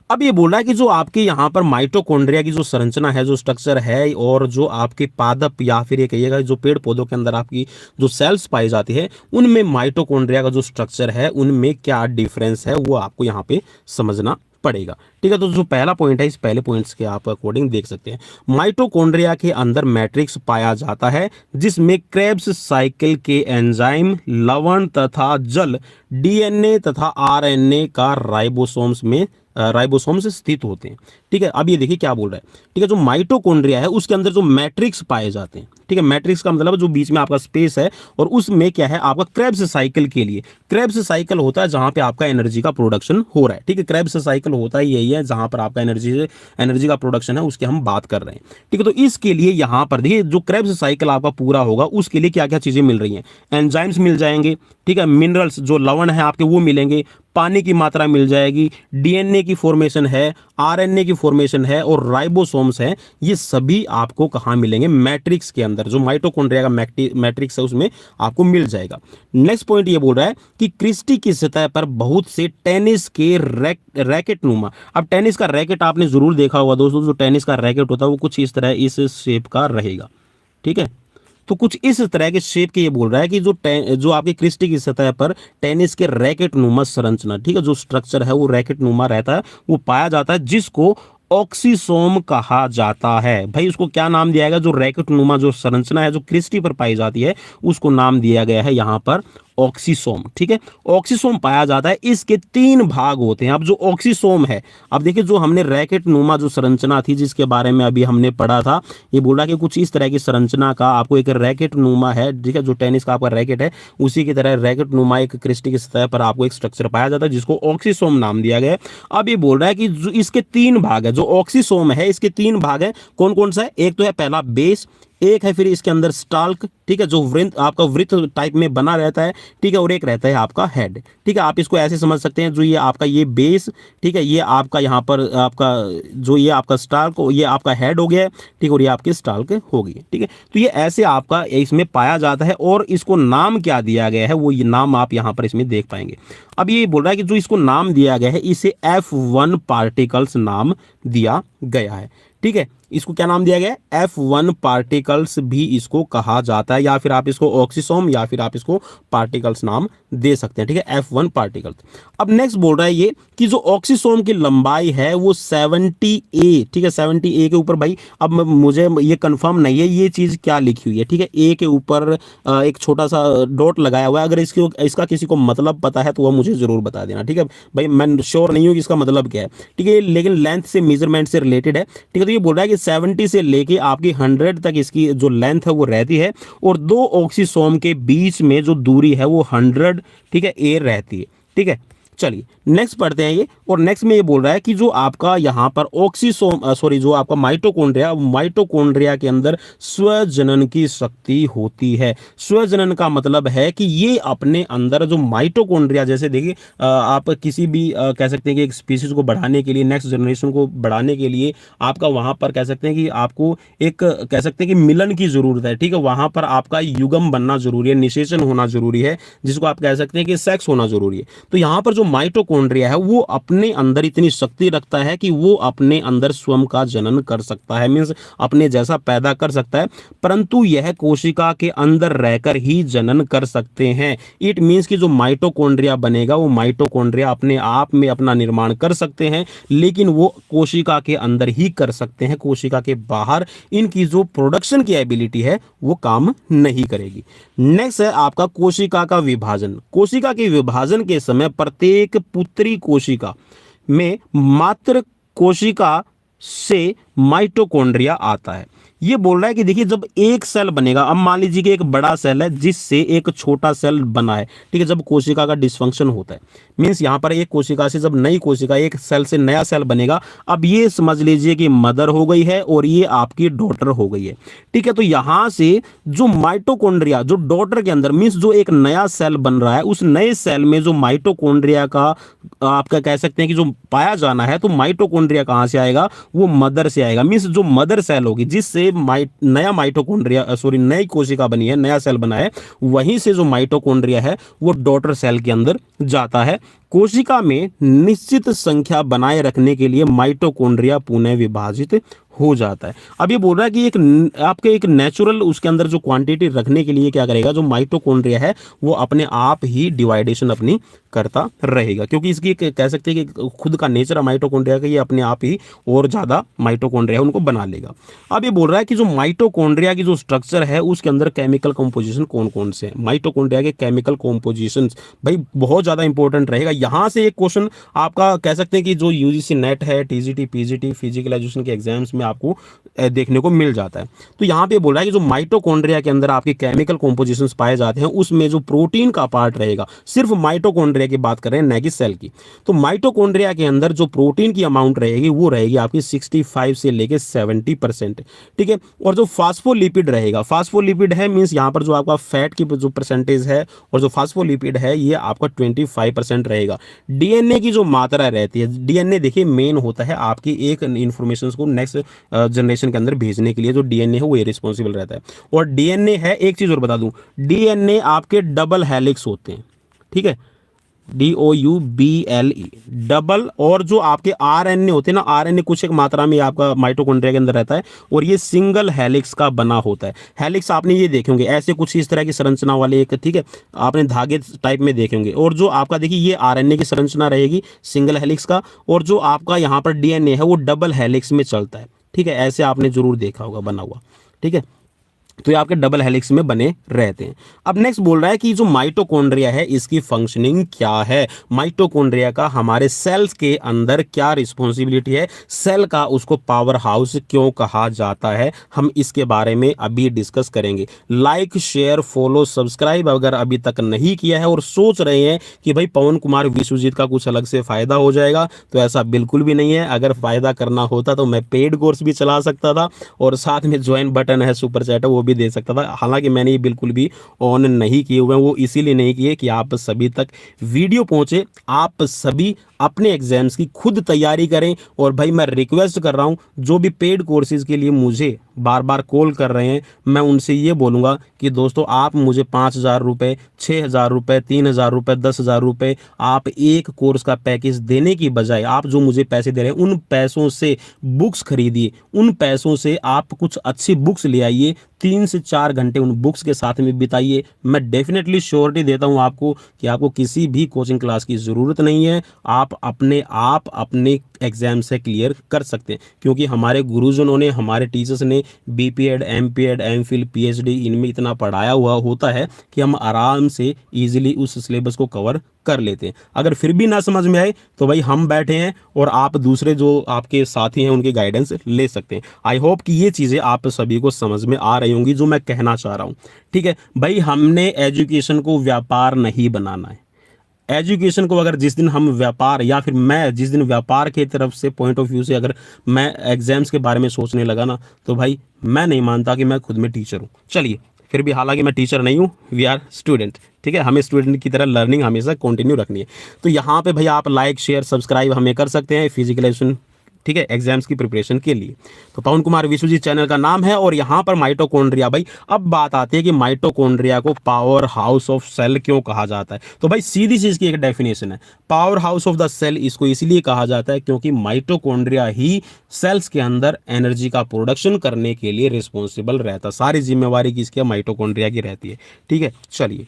अब ये बोल रहा है कि जो आपके यहाँ पर माइटोकॉन्ड्रिया की जो संरचना है, जो स्ट्रक्चर है, और जो आपके पादप या फिर ये कहिएगा जो पेड़ पौधों के अंदर आपकी जो सेल्स पाई जाती है, उनमें माइटोकॉन्ड्रिया का जो स्ट्रक्चर है उनमें क्या डिफरेंस है वो आपको यहाँ पे समझना पड़ेगा, ठीक है। तो जो पहला पॉइंट है, इस पहले पॉइंट्स के आप अकॉर्डिंग देख सकते हैं। माइटोकॉन्ड्रिया के अंदर मैट्रिक्स पाया जाता है जिसमें क्रेब्स साइकिल के एंजाइम, लवण तथा जल, डीएनए तथा आरएनए का राइबोसोम्स स्थित होते हैं, ठीक है। अब ये देखिए क्या बोल रहा है, ठीक है, जो माइटोकॉन्ड्रिया है उसके अंदर जो मैट्रिक्स पाए जाते हैं, ठीक है, मैट्रिक्स का मतलब जो बीच में आपका स्पेस है, और उसमें क्या है आपका क्रेब्स साइकिल के लिए, क्रेब्स साइकिल होता है जहां पे आपका एनर्जी का प्रोडक्शन हो रहा है, ठीक है, क्रेब्स साइकिल होता है यही है जहां पर आपका एनर्जी का प्रोडक्शन है उसकी हम बात कर रहे हैं, ठीक है। तो इसके लिए यहां पर देखिए जो क्रेब्स साइकिल आपका पूरा होगा उसके लिए क्या क्या चीजें मिल रही हैं, एंजाइम्स मिल जाएंगे, ठीक है, मिनरल्स जो लवण है आपके वो मिलेंगे, पानी की मात्रा मिल जाएगी, डीएनए की फॉर्मेशन है, आरएनए की फॉर्मेशन है, और राइबोसोम्स है, ये सभी आपको कहाँ मिलेंगे, मैट्रिक्स के अंदर, जो माइटोकॉन्ड्रिया का मैट्रिक्स है उसमें आपको मिल जाएगा। नेक्स्ट पॉइंट ये बोल रहा है कि क्रिस्टी की सतह पर बहुत से टेनिस के रैकेट नुमा, अब टेनिस का रैकेट आपने जरूर देखा होगा दोस्तों, जो टेनिस का रैकेट होता है वो कुछ इस तरह इस शेप का रहेगा, ठीक है। तो कुछ इस तरह के शेप के ये बोल रहा है कि जो आपके क्रिस्टी की सतह पर टेनिस के रैकेट नुमा संरचना, ठीक है, जो स्ट्रक्चर है वो रैकेट नुमा रहता है, वो पाया जाता है, जिसको ऑक्सीसोम कहा जाता है। भाई उसको क्या नाम दिया गया, जो रैकेट नुमा जो संरचना है जो क्रिस्टी पर पाई जाती है उसको नाम दिया गया है यहाँ पर ऑक्सीसोम, ठीक है, ऑक्सीसोम पाया जाता है। इसके 3 भाग होते हैं। अब जो ऑक्सीसोम है, अब देखिए जो हमने रैकेट नुमा जो संरचना थी जिसके बारे में अभी हमने पढ़ा था, ये बोला कि कुछ इस तरह की संरचना का आपको एक रैकेट नुमा है, ठीक है, जो टेनिस का आपका रैकेट है उसी की तरह रैकेट नुमा एक क्रिस्टी की सतह पर आपको एक स्ट्रक्चर पाया जाता है जिसको ऑक्सीसोम नाम दिया गया है। अब ये बोल रहा है कि जो इसके 3 भाग है, जो ऑक्सीसोम है इसके 3 भाग है, कौन कौन सा है, एक तो है पहला बेस, एक है फिर इसके अंदर स्टाल्क, ठीक है, जो आपका वृत्त टाइप में बना रहता है, ठीक है, और एक रहता है आपका हेड, ठीक है। आप इसको ऐसे समझ सकते हैं, जो ये आपका ये बेस, ठीक है, ये आपका यहाँ पर आपका जो ये आपका स्टाल्क, ये आपका हेड हो गया है, ठीक है, और ये आपकी स्टाल्क हो गई है, ठीक है। तो ये ऐसे आपका इसमें पाया जाता है, और इसको नाम क्या दिया गया है वो ये नाम आप यहाँ पर इसमें देख पाएंगे। अब ये बोल रहा है कि जो इसको नाम दिया गया है इसे F1 पार्टिकल्स नाम दिया गया है, ठीक है। इसको क्या नाम दिया गया है, F1 पार्टिकल्स भी इसको कहा जाता है, या फिर आप इसको ऑक्सीसोम या फिर आप इसको पार्टिकल्स नाम दे सकते हैं, ठीक है, F1 पार्टिकल्स। अब नेक्स्ट बोल रहा है ये कि जो ऑक्सीसोम की लंबाई है वो 70A, ठीक है, 70A के ऊपर, भाई अब मुझे ये कंफर्म नहीं है ये चीज क्या लिखी हुई है, ठीक है, ए के ऊपर एक छोटा सा डॉट लगाया हुआ है, अगर इसका किसी को मतलब पता है तो वह मुझे जरूर बता देना, ठीक है भाई, मैं श्योर नहीं हूँ कि इसका मतलब क्या है, ठीक है, लेकिन लेंथ से मेजरमेंट से रिलेटेड है, ठीक है। तो ये बोल रहा है कि 70 से लेके आपकी 100 तक इसकी जो लेंथ है वो रहती है, और 2 ऑक्सीसोम के बीच में जो दूरी है वो 100, ठीक है, ए रहती है, ठीक है। चलिए नेक्स्ट पढ़ते हैं ये, और नेक्स्ट में ये बोल रहा है कि जो आपका यहाँ पर जो आपका माइटोकॉन्ड्रिया के अंदर स्वजनन की शक्ति होती है। स्वजनन का मतलब है कि ये अपने अंदर जो माइटोकॉन्ड्रिया, जैसे देखिए आप किसी भी कह सकते हैं कि एक स्पीशीज को बढ़ाने के लिए, नेक्स्ट जनरेशन को बढ़ाने के लिए आपका वहां पर कह सकते हैं कि आपको एक कह सकते हैं कि मिलन की जरूरत है, ठीक है। वहां पर आपका युग्म बनना जरूरी है, निषेचन होना जरूरी है, जिसको आप कह सकते हैं कि सेक्स होना जरूरी है। तो यहाँ पर जो माइटोकॉन्ड्रिया है वो अपने अंदर इतनी शक्ति रखता है कि वो अपने अंदर स्वयं का जनन कर सकता है, मीन्स अपने जैसा पैदा कर सकता है, परंतु यह कोशिका के अंदर रहकर ही जनन कर सकते हैं। इट मीन्स कि जो माइटोकॉन्ड्रिया बनेगा वो माइटोकॉन्ड्रिया अपने आप में अपना निर्माण कर सकते हैं, लेकिन वो कोशिका के अंदर ही कर सकते हैं, कोशिका के बाहर इनकी जो प्रोडक्शन की एबिलिटी है वो काम नहीं करेगी। नेक्स्ट है आपका कोशिका का विभाजन। कोशिका के विभाजन के समय प्रत्येक पुत्री कोशिका में मात्र कोशिका से माइटोकॉन्ड्रिया आता है। ये बोल रहा है कि देखिए जब एक सेल बनेगा, अब मान लीजिए कि एक बड़ा सेल है जिससे एक छोटा सेल बना है, ठीक है, जब कोशिका का डिस्फंक्शन होता है, मीन्स यहां पर एक कोशिका से जब नई कोशिका, एक सेल से नया सेल बनेगा, अब ये समझ लीजिए कि मदर हो गई है और ये आपकी डॉटर हो गई है, ठीक है। तो यहां से जो माइटोकॉन्ड्रिया जो डॉटर के अंदर, मीन्स जो एक नया सेल बन रहा है, उस नए सेल में जो माइटोकॉन्ड्रिया का आपका कह सकते हैं कि जो पाया जाना है, तो माइटोकॉन्ड्रिया कहां से आएगा, वो मदर से आएगा। मीन्स जो मदर सेल होगी जिससे नया माइटोकॉन्ड्रिया नई कोशिका बनी है, नया सेल बना है, वहीं से जो माइटोकॉन्ड्रिया है वो डॉटर सेल के अंदर जाता है। कोशिका में निश्चित संख्या बनाए रखने के लिए माइटोकॉन्ड्रिया पुनः विभाजित हो जाता है। अब ये बोल रहा है कि आपके एक नेचुरल उसके अंदर जो क्वांटिटी रखने के लिए क्या करेगा, जो माइटोकॉन्ड्रिया है वो अपने आप ही डिवाइडेशन अपनी करता रहेगा, क्योंकि इसकी कह सकते हैं कि खुद का नेचर है माइटोकॉन्ड्रिया का, ये अपने आप ही और ज्यादा माइटोकॉन्ड्रिया उनको बना लेगा। अब ये बोल रहा है कि जो माइटोकॉन्ड्रिया की जो स्ट्रक्चर है उसके अंदर केमिकल कंपोजिशन कौन कौन से हैं। माइटोकॉन्ड्रिया के केमिकल कंपोजिशन भाई बहुत ज्यादा इंपॉर्टेंट रहेगा। यहां से एक क्वेश्चन आपका कह सकते हैं कि जो यूजीसी नेट है, टीजीटी, पीजीटी, फिजिकल एजुकेशन के एग्जाम्स में आपको देखने को मिल जाता है। तो यहां पे बोल रहा है कि जो माइटोकॉन्ड्रिया के अंदर आपके केमिकल कॉम्पोजिशंस पाए जाते हैं, उसमें जो प्रोटीन का पार्ट रहेगा, सिर्फ माइटोकॉन्ड्रिया की बात कर रहे हैं, न कि सेल की। तो माइटोकॉन्ड्रिया के अंदर जो प्रोटीन की अमाउंट रहेगी वो रहेगी आपकी 65 से लेके 70%, ठीक है। और जो फास्फोलिपिड रहेगा, फास्फोलिपिड है मींस यहां पर जो आपका फैट की जो परसेंटेज है और जो फास्फोलिपिड है ये आपका 25% रहेगा। डीएनए की जो मात्रा रहती है, डीएनए देखिए मेन होता है आपकी एक इंफॉर्मेशन को नेक्स्ट जनरेशन के अंदर भेजने के लिए, जो डीएनए है वो रिस्पॉन्सिबल रहता है। और डीएनए है, एक चीज और बता दूं, डीएनए आपके डबल हेलिक्स होते हैं, ठीक है, DOUBLE डबल। और जो आपके आरएनए होते हैं ना, आरएनए कुछ एक मात्रा में आपका माइटोकॉन्ड्रिया के अंदर रहता है और ये सिंगल हेलिक्स का बना होता है। हेलिक्स आपने ये देखे होंगे ऐसे कुछ इस तरह की संरचना वाले एक, ठीक है, आपने धागे टाइप में देखे होंगे। और जो आपका देखिए ये आरएनए की संरचना रहेगी सिंगल हेलिक्स का, और जो आपका यहाँ पर डीएनए है वो डबल हेलिक्स में चलता है, ठीक है, ऐसे आपने जरूर देखा होगा बना हुआ, ठीक है। तो ये आपके डबल हेलिक्स में बने रहते हैं। अब नेक्स्ट बोल रहा है कि जो माइटोकॉन्ड्रिया है इसकी फंक्शनिंग क्या है, माइटोकॉन्ड्रिया का हमारे सेल्स के अंदर क्या रिस्पॉन्सिबिलिटी है, सेल का उसको पावर हाउस क्यों कहा जाता है, हम इसके बारे में अभी डिस्कस करेंगे। लाइक, शेयर, फॉलो, सब्सक्राइब अगर अभी तक नहीं किया है और सोच रहे हैं कि भाई पवन कुमार विश्वजीत का कुछ अलग से फायदा हो जाएगा, तो ऐसा बिल्कुल भी नहीं है। अगर फायदा करना होता तो मैं पेड कोर्स भी चला सकता था और साथ में ज्वाइन बटन है, सुपर चैट है, वो भी दे सकता था। हालांकि मैंने ये बिल्कुल भी ऑन नहीं किए हुए हैं, वो इसीलिए नहीं किए कि आप सभी तक वीडियो पहुंचे, आप सभी अपने एग्जाम्स की खुद तैयारी करें। और भाई मैं रिक्वेस्ट कर रहा हूं, जो भी पेड कोर्सेज के लिए मुझे बार बार कॉल कर रहे हैं, मैं उनसे ये बोलूंगा कि दोस्तों आप मुझे 5,000 रुपये, 6,000 रुपये, 3,000 रुपये, 10,000 रुपये आप एक कोर्स का पैकेज देने की बजाय आप जो मुझे पैसे दे रहे हैं उन पैसों से बुक्स खरीदिए, उन पैसों से आप कुछ अच्छी बुक्स ले आइए, 3 से 4 घंटे उन बुक्स के साथ में बिताइए। मैं डेफिनेटली श्योरिटी देता हूं आपको कि आपको किसी भी कोचिंग क्लास की ज़रूरत नहीं है, आप अपने एग्जाम से क्लियर कर सकते हैं। क्योंकि हमारे गुरुजनों ने, हमारे टीचर्स ने बीपीएड, एमपीएड, एमफिल, पीएचडी इनमें इतना पढ़ाया हुआ होता है कि हम आराम से इजीली उस सिलेबस को कवर कर लेते हैं। अगर फिर भी ना समझ में आए तो भाई हम बैठे हैं और आप दूसरे जो आपके साथी हैं उनके गाइडेंस ले सकते हैं। आई होप कि ये चीज़ें आप सभी को समझ में आ रही होंगी जो मैं कहना चाह रहा हूँ, ठीक है। भाई हमने एजुकेशन को व्यापार नहीं बनाना है, एजुकेशन को अगर जिस दिन हम व्यापार या फिर मैं जिस दिन व्यापार के तरफ से पॉइंट ऑफ व्यू से अगर मैं एग्जाम्स के बारे में सोचने लगा ना, तो भाई मैं नहीं मानता कि मैं खुद में टीचर हूँ। चलिए, फिर भी हालांकि मैं टीचर नहीं हूँ, वी आर स्टूडेंट, ठीक है, हमें स्टूडेंट की तरह लर्निंग हमेशा कंटिन्यू रखनी है। तो यहाँ पे भैया आप लाइक शेयर सब्सक्राइब हमें कर सकते हैं फिजिकल एजुकेशन, ठीक है, एग्जाम्स की प्रिपरेशन के लिए। तो पवन कुमार विश्वजीत चैनल का नाम है। और यहाँ पर माइटोकॉन्ड्रिया, भाई अब बात आती है कि माइटोकॉन्ड्रिया को पावर हाउस ऑफ सेल क्यों कहा जाता है। तो भाई सीधी सी इसकी एक डेफिनेशन है, powerhouse of the cell इसको इसलिए कहा जाता है क्योंकि माइटोकॉन्ड्रिया ही सेल्स के अंदर एनर्जी का प्रोडक्शन करने के लिए रिस्पॉन्सिबल रहता है। सारी जिम्मेवारी किसकी है, माइटोकॉन्ड्रिया की रहती है। ठीक है, चलिए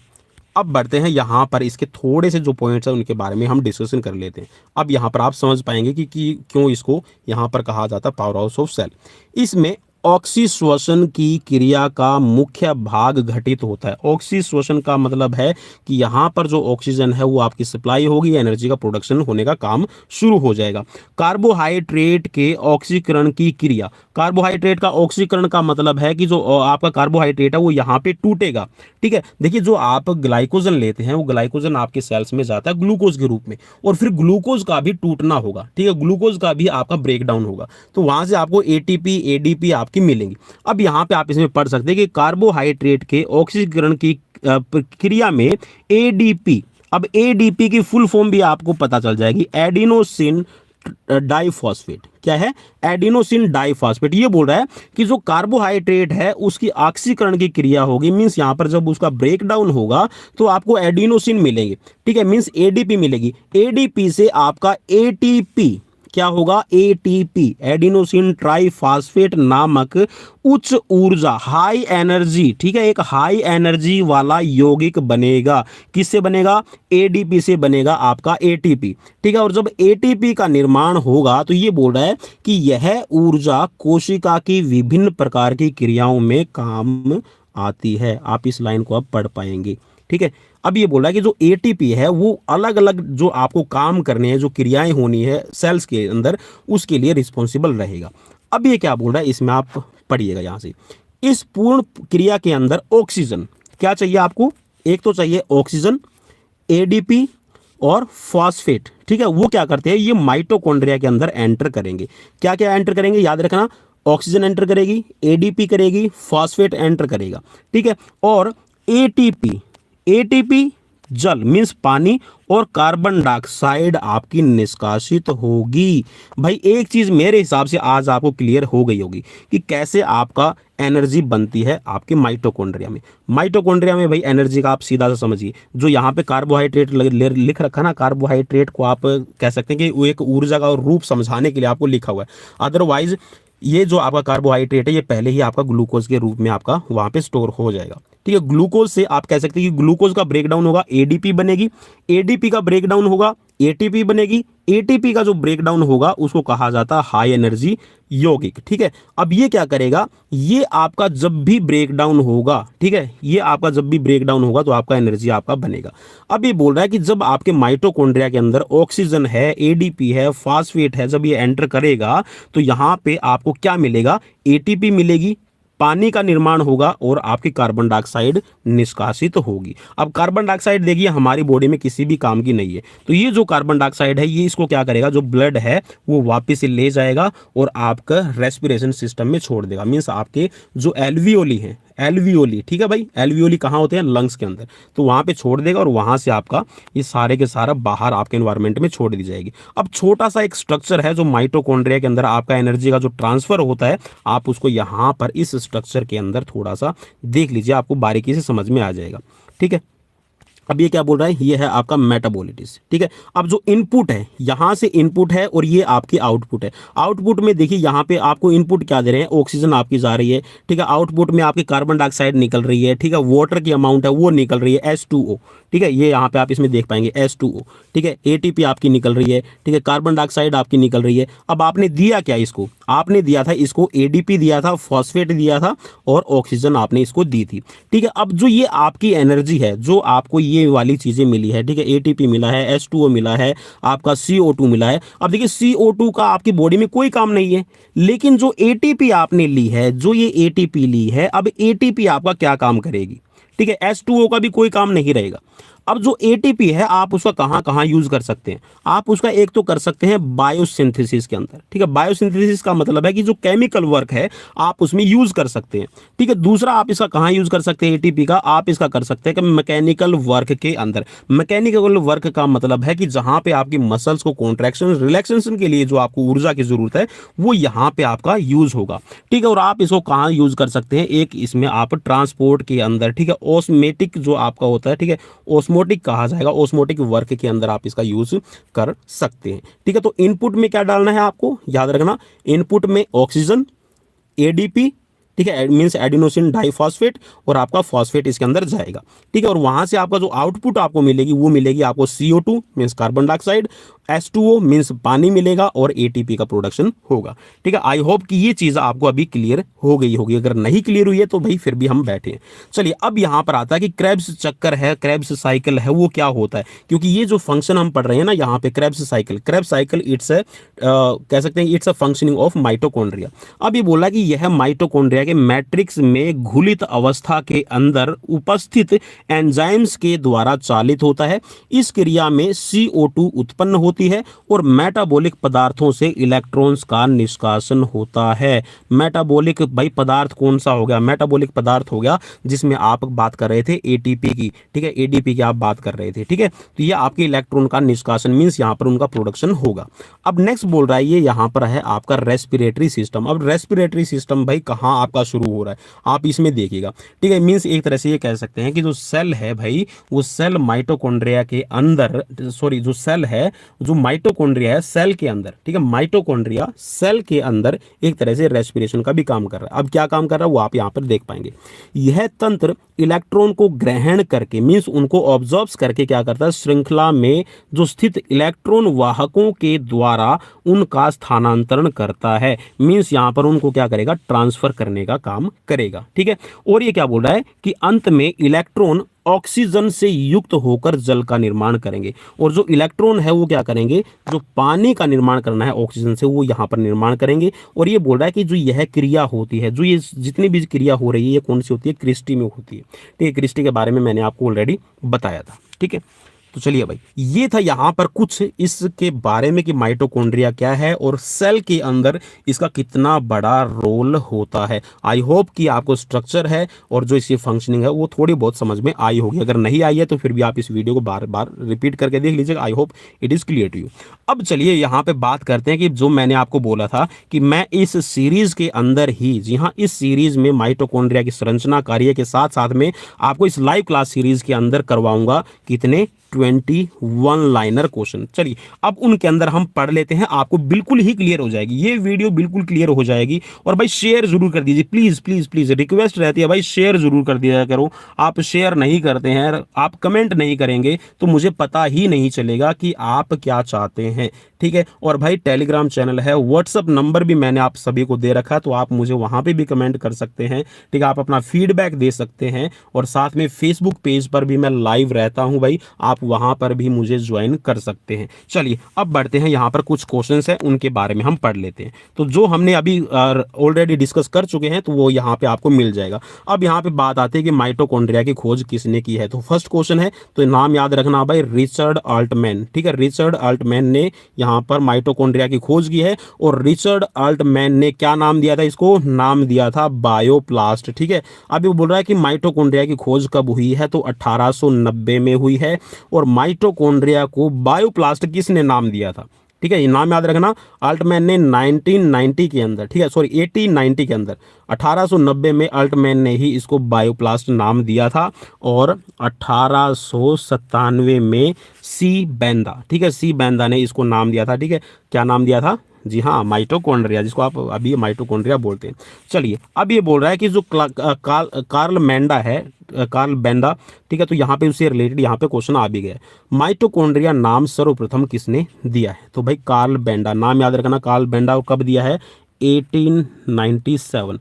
अब बढ़ते हैं यहाँ पर, इसके थोड़े से जो पॉइंट्स हैं उनके बारे में हम डिस्कशन कर लेते हैं। अब यहाँ पर आप समझ पाएंगे कि क्यों इसको यहाँ पर कहा जाता है पावर हाउस ऑफ सेल। इसमें ऑक्सीश्वसन की क्रिया का मुख्य भाग घटित होता है। ऑक्सीश्वसन का मतलब है कि यहाँ पर जो ऑक्सीजन है वो आपकी सप्लाई होगी, एनर्जी का प्रोडक्शन होने का काम शुरू हो जाएगा। कार्बोहाइड्रेट के ऑक्सीकरण की क्रिया, कार्बोहाइड्रेट का ऑक्सीकरण का मतलब है कि जो आपका कार्बोहाइड्रेट है वो यहाँ पे टूटेगा। ठीक है, देखिए जो आप ग्लाइकोजन लेते हैं वो ग्लाइकोजन आपके सेल्स में जाता है ग्लूकोज के रूप में, और फिर ग्लूकोज का भी टूटना होगा। ठीक है, ग्लूकोज का भी आपका ब्रेक डाउन होगा, तो वहां से आपको एटीपी एडीपी आपकी मिलेंगी। अब यहाँ पे आप इसमें पढ़ सकते हैं कि कार्बोहाइड्रेट के ऑक्सीकरण की प्रक्रिया में एडीपी, अब एडीपी की फुल फॉर्म भी आपको पता चल जाएगी, एडिनोसिन डाइफॉस्फेट। क्या है, एडिनोसिन डाइफॉस्फेट। ये बोल रहा है कि जो कार्बोहाइड्रेट है उसकी ऑक्सीकरण की क्रिया होगी, मींस यहां पर जब उसका ब्रेक डाउन होगा तो आपको एडिनोसिन मिलेंगे। ठीक है, मींस एडीपी मिलेगी। एडीपी से आपका एटीपी क्या होगा, एटीपी एडिनोसिन ट्राइफॉस्फेट नामक उच्च ऊर्जा हाई एनर्जी, ठीक है, एक हाई एनर्जी वाला यौगिक बनेगा। किससे बनेगा, एडीपी से बनेगा आपका एटीपी। ठीक है, और जब एटीपी का निर्माण होगा तो ये बोल रहा है कि यह ऊर्जा कोशिका की विभिन्न प्रकार की क्रियाओं में काम आती है। आप इस लाइन को अब पढ़ पाएंगे। ठीक है, अब ये बोल रहा है कि जो एटीपी है वो अलग अलग जो आपको काम करने हैं, जो क्रियाएं होनी है सेल्स के अंदर, उसके लिए रिस्पॉन्सिबल रहेगा। अब ये क्या बोल रहा है, इसमें आप पढ़िएगा यहाँ से, इस पूर्ण क्रिया के अंदर ऑक्सीजन क्या चाहिए आपको, एक तो चाहिए ऑक्सीजन, एडीपी और फॉस्फेट। ठीक है, वो क्या करते हैं, ये माइटोकॉन्ड्रिया के अंदर एंटर करेंगे। क्या क्या एंटर करेंगे, याद रखना, ऑक्सीजन एंटर करेगी, एडीपी करेगी, फॉस्फेट एंटर करेगा। ठीक है, और एटीपी, एटीपी जल मींस पानी और कार्बन डाइऑक्साइड आपकी निष्कासित होगी। भाई एक चीज मेरे हिसाब से आज आपको क्लियर हो गई होगी कि कैसे आपका एनर्जी बनती है आपके माइटोकॉन्ड्रिया में। माइटोकॉन्ड्रिया में भाई एनर्जी का आप सीधा सा समझिए, जो यहाँ पे कार्बोहाइड्रेट लिख रखा ना, कार्बोहाइड्रेट को आप कह सकते हैं कि वो एक ऊर्जा का रूप समझाने के लिए आपको लिखा हुआ है। अदरवाइज ये जो आपका कार्बोहाइड्रेट है ये पहले ही आपका ग्लूकोज के रूप में आपका वहां पे स्टोर हो जाएगा। ठीक है, ग्लूकोज से आप कह सकते हैं कि ग्लूकोज का ब्रेकडाउन होगा, एडीपी बनेगी, एडीपी का ब्रेकडाउन होगा, एटीपी बनेगी, एटीपी का जो ब्रेकडाउन होगा उसको कहा जाता है हाई एनर्जी यौगिक। ठीक है, अब ये क्या करेगा, ये आपका जब भी ब्रेकडाउन होगा, ठीक है, ये आपका जब भी ब्रेकडाउन होगा तो आपका एनर्जी आपका बनेगा। अब ये बोल रहा है कि जब आपके माइटोकॉन्ड्रिया के अंदर ऑक्सीजन है, एडीपी है, फॉस्फेट है, जब ये एंटर करेगा तो यहाँ पे आपको क्या मिलेगा, एटीपी मिलेगी, पानी का निर्माण होगा और आपकी कार्बन डाइऑक्साइड निष्कासित होगी। अब कार्बन डाइऑक्साइड देखिए हमारी बॉडी में किसी भी काम की नहीं है, तो ये जो कार्बन डाइऑक्साइड है ये इसको क्या करेगा, जो ब्लड है वो वापस से ले जाएगा और आपका रेस्पिरेशन सिस्टम में छोड़ देगा। मीन्स आपके जो एल्वियोली हैं, एल्वियोली, ठीक है भाई, एल्वियोली कहाँ होते हैं, लंग्स के अंदर, तो वहाँ पे छोड़ देगा और वहाँ से आपका ये सारे के सारा बाहर आपके एनवायरनमेंट में छोड़ दी जाएगी। अब छोटा सा एक स्ट्रक्चर है जो माइटोकॉन्ड्रिया के अंदर आपका एनर्जी का जो ट्रांसफर होता है, आप उसको यहाँ पर इस स्ट्रक्चर के अंदर थोड़ा सा देख लीजिए, आपको बारीकी से समझ में आ जाएगा। ठीक है, अब ये क्या बोल रहा है, ये है आपका मेटाबॉलिटिस। ठीक है, अब जो इनपुट है, यहां से इनपुट है और ये आपकी आउटपुट है। आउटपुट में देखिए यहाँ पे आपको इनपुट क्या दे रहे हैं, ऑक्सीजन आपकी जा रही है। ठीक है, आउटपुट में आपकी कार्बन डाइऑक्साइड निकल रही है। ठीक है, वाटर की अमाउंट है वो निकल रही है H2O। ठीक है, ये यहाँ पे आप इसमें देख पाएंगे H2O। ठीक है, एटीपी आपकी निकल रही है। ठीक है, कार्बन डाइऑक्साइड आपकी निकल रही है। अब आपने दिया क्या इसको, आपने दिया था इसको एडीपी दिया था, फॉस्फेट दिया था और ऑक्सीजन आपने इसको दी थी। ठीक है, अब जो ये आपकी एनर्जी है, जो आपको ये वाली चीजें मिली है, ठीक है, एटीपी मिला है, H2O मिला है, आपका CO2 मिला है। अब देखिए CO2 का आपकी बॉडी में कोई काम नहीं है, लेकिन जो एटीपी आपने ली है, जो ये एटीपी ली है, अब एटीपी आपका क्या काम करेगी। ठीक है, H2O का भी कोई काम नहीं रहेगा। अब जो एटीपी है आप उसका कहाँ कहाँ यूज कर सकते हैं, आप उसका एक तो कर सकते हैं बायोसिंथेसिस के अंदर, ठीक है। बायोसिंथेसिस का मतलब है कि जो केमिकल वर्क है आप उसमें यूज कर सकते हैं, ठीक है। दूसरा आप इसका कहाँ यूज कर सकते हैं एटीपी का, आप इसका कर सकते हैं कि मैकेनिकल वर्क के अंदर। मैकेनिकल वर्क का मतलब है कि जहां पे आपकी मसल्स को कॉन्ट्रैक्शन रिलैक्सेशन के लिए जो आपको ऊर्जा की जरूरत है वो यहां पे आपका यूज होगा, ठीक है। और आप इसको कहाँ यूज कर सकते हैं, एक इसमें आप ट्रांसपोर्ट के अंदर, ठीक है, ऑस्मेटिक जो आपका होता है, ठीक है, ऑस्मोटिक कहा जाएगा, ऑस्मोटिक वर्क के अंदर आप इसका यूज कर सकते हैं, ठीक है। तो इनपुट में क्या डालना है आपको याद रखना, इनपुट में ऑक्सीजन, एडीपी, ठीक है, मींस एडिनोसिन डाइफॉस्फेट, और आपका फॉस्फेट इसके अंदर जाएगा, ठीक है। और वहां से आपका जो आउटपुट आपको मिलेगी वो मिलेगी आपको CO2 means carbon dioxide, H2O means पानी मिलेगा, और एटीपी का प्रोडक्शन होगा, ठीक है। आई होप कि ये चीज आपको अभी क्लियर हो गई होगी, अगर नहीं क्लियर हुई है तो भाई फिर भी हम बैठे हैं। चलिए अब यहां पर आता है कि क्रेब्स चक्कर है, क्रेब्स साइकिल है, वो क्या होता है, क्योंकि ये जो फंक्शन हम पढ़ रहे हैं ना यहाँ पे Krebs cycle, Krebs cycle it's कह सकते हैं it's a functioning of mitochondria. अब ये बोला कि यह माइटोकॉन्ड्रिया के मैट्रिक्स में घुलित अवस्था के अंदर उपस्थित एंजाइम्स के द्वारा चालित होता है। इस क्रिया में CO2 उत्पन्न होती है और मेटाबॉलिक पदार्थों से इलेक्ट्रॉन्स का निष्कासन होता है। मेटाबॉलिक भाई पदार्थ कौन सा हो गया, मेटाबॉलिक पदार्थ हो गया जिसमें आप बात कर रहे थे एटीपी की, ठीक है, एडीपी की आप बात कर रहे थे, ठीक है। तो ये आपके इलेक्ट्रॉन का निष्कासन मींस यहाँ पर उनका प्रोडक्शन होगा। अब नेक्स्ट बोल रहा है ये यहाँ पर है आपका रेस्पिरेटरी सिस्टम। अब रेस्पिरेटरी सिस्टम भाई कहाँ आपका शुरू हो रहा है आप इसमें देखिएगा, ठीक है। मींस एक तरह से ये कह सकते हैं कि जो सेल है भाई वो सेल माइटोकॉन्ड्रिया के अंदर, सॉरी जो सेल है, जो माइटोकॉन्ड्रिया है सेल के अंदर, ठीक है, माइटोकॉन्ड्रिया सेल के अंदर एक तरह से रेस्पिरेशन का भी काम कर रहा है। अब क्या काम कर रहा है वो आप यहाँ पर देख पाएंगे। यह तंत्र इलेक्ट्रॉन को ग्रहण करके मींस उनको ऑब्जॉर्ब करके क्या करता है, श्रृंखला में जो स्थित इलेक्ट्रॉन वाहकों के द्वारा उनका स्थानांतरण करता है, मींस यहां पर उनको क्या करेगा, ट्रांसफर करने का काम करेगा, ठीक है। और ये क्या बोल रहा है कि अंत में इलेक्ट्रॉन ऑक्सीजन से युक्त होकर जल का निर्माण करेंगे, और जो इलेक्ट्रॉन है वो क्या करेंगे, जो पानी का निर्माण करना है ऑक्सीजन से वो यहां पर निर्माण करेंगे। और ये बोल रहा है कि जो यह क्रिया होती है, जो ये जितनी भी क्रिया हो रही है ये कौन सी होती है, क्रिस्टी में होती है, ठीक है। क्रिस्टी के बारे में मैंने आपको ऑलरेडी बताया था, ठीक है। तो चलिए भाई ये था यहाँ पर कुछ इसके बारे में कि माइटोकॉन्ड्रिया क्या है और सेल के अंदर इसका कितना बड़ा रोल होता है। आई होप कि आपको स्ट्रक्चर है और जो इसकी फंक्शनिंग है वो थोड़ी बहुत समझ में आई होगी, अगर नहीं आई है तो फिर भी आप इस वीडियो को बार बार रिपीट करके देख लीजिएगा। I hope it is clear to you. अब चलिए यहाँ पे बात करते हैं कि जो मैंने आपको बोला था कि मैं इस सीरीज के अंदर ही, जी हाँ, इस सीरीज में माइटोकॉन्ड्रिया की संरचना कार्य के साथ साथ में आपको इस लाइव क्लास सीरीज के अंदर करवाऊंगा कितने 21 लाइनर क्वेश्चन। चलिए अब उनके अंदर हम पढ़ लेते हैं, आपको बिल्कुल ही क्लियर हो जाएगी, ये वीडियो बिल्कुल क्लियर हो जाएगी। और भाई शेयर जरूर कर दीजिए, प्लीज प्लीज प्लीज रिक्वेस्ट रहती है भाई, शेयर जरूर कर दिया करो। आप शेयर नहीं करते हैं, आप कमेंट नहीं करेंगे तो मुझे पता ही नहीं चलेगा कि आप क्या चाहते हैं, ठीक है। और भाई टेलीग्राम चैनल है, व्हाट्सअप नंबर भी मैंने आप सभी को दे रखा है, तो आप मुझे वहां पे भी कमेंट कर सकते हैं, ठीक है, आप अपना फीडबैक दे सकते हैं। और साथ में फेसबुक पेज पर भी मैं लाइव रहता हूं भाई, आप वहां पर भी मुझे ज्वाइन कर सकते हैं। चलिए अब बढ़ते हैं, यहाँ पर कुछ क्वेश्चंस हैं उनके बारे में हम पढ़ लेते हैं। तो जो हमने अभी ऑलरेडी डिस्कस कर चुके हैं तो वो यहाँ पे आपको मिल जाएगा। अब यहाँ पे बात आती है कि माइटोकॉन्ड्रिया की खोज किसने की है। तो फर्स्ट क्वेश्चन है, तो नाम याद रखना भाई, रिचर्ड अल्टमैन, ठीक है। रिचर्ड अल्टमैन ने यहाँ पर माइटोकॉन्ड्रिया की खोज की है। और रिचर्ड अल्टमैन ने क्या नाम दिया था, इसको नाम दिया था बायोप्लास्ट, ठीक है। अब ये बोल रहा है कि माइटोकॉन्ड्रिया की खोज कब हुई है, तो 1890 में हुई है। और माइटोकॉन्ड्रिया को बायोप्लास्ट किसने नाम दिया था, ठीक है, ये नाम याद रखना। अल्टमैन ने 1990 के अंदर, ठीक है, सॉरी 1890 के अंदर, 1890 में अल्टमैन ने ही इसको बायोप्लास्ट नाम दिया था। और 1897 में सी बेंदा, ठीक है, सी बेंदा ने इसको नाम दिया था, ठीक है, क्या नाम दिया था, जी हाँ, माइटोकॉन्ड्रिया, जिसको आप अभी माइटोकॉन्ड्रिया बोलते हैं। चलिए अब ये बोल रहा है कि जो कार्ल मेंडा है, कार्ल बेंडा, ठीक है, तो यहाँ पे उससे रिलेटेड यहाँ पे क्वेश्चन आ भी गया, माइटोकॉन्ड्रिया नाम सर्वप्रथम किसने दिया है। तो भाई कार्ल बेंडा, नाम याद रखना, कार्ल बेंडा कब दिया है, 1897।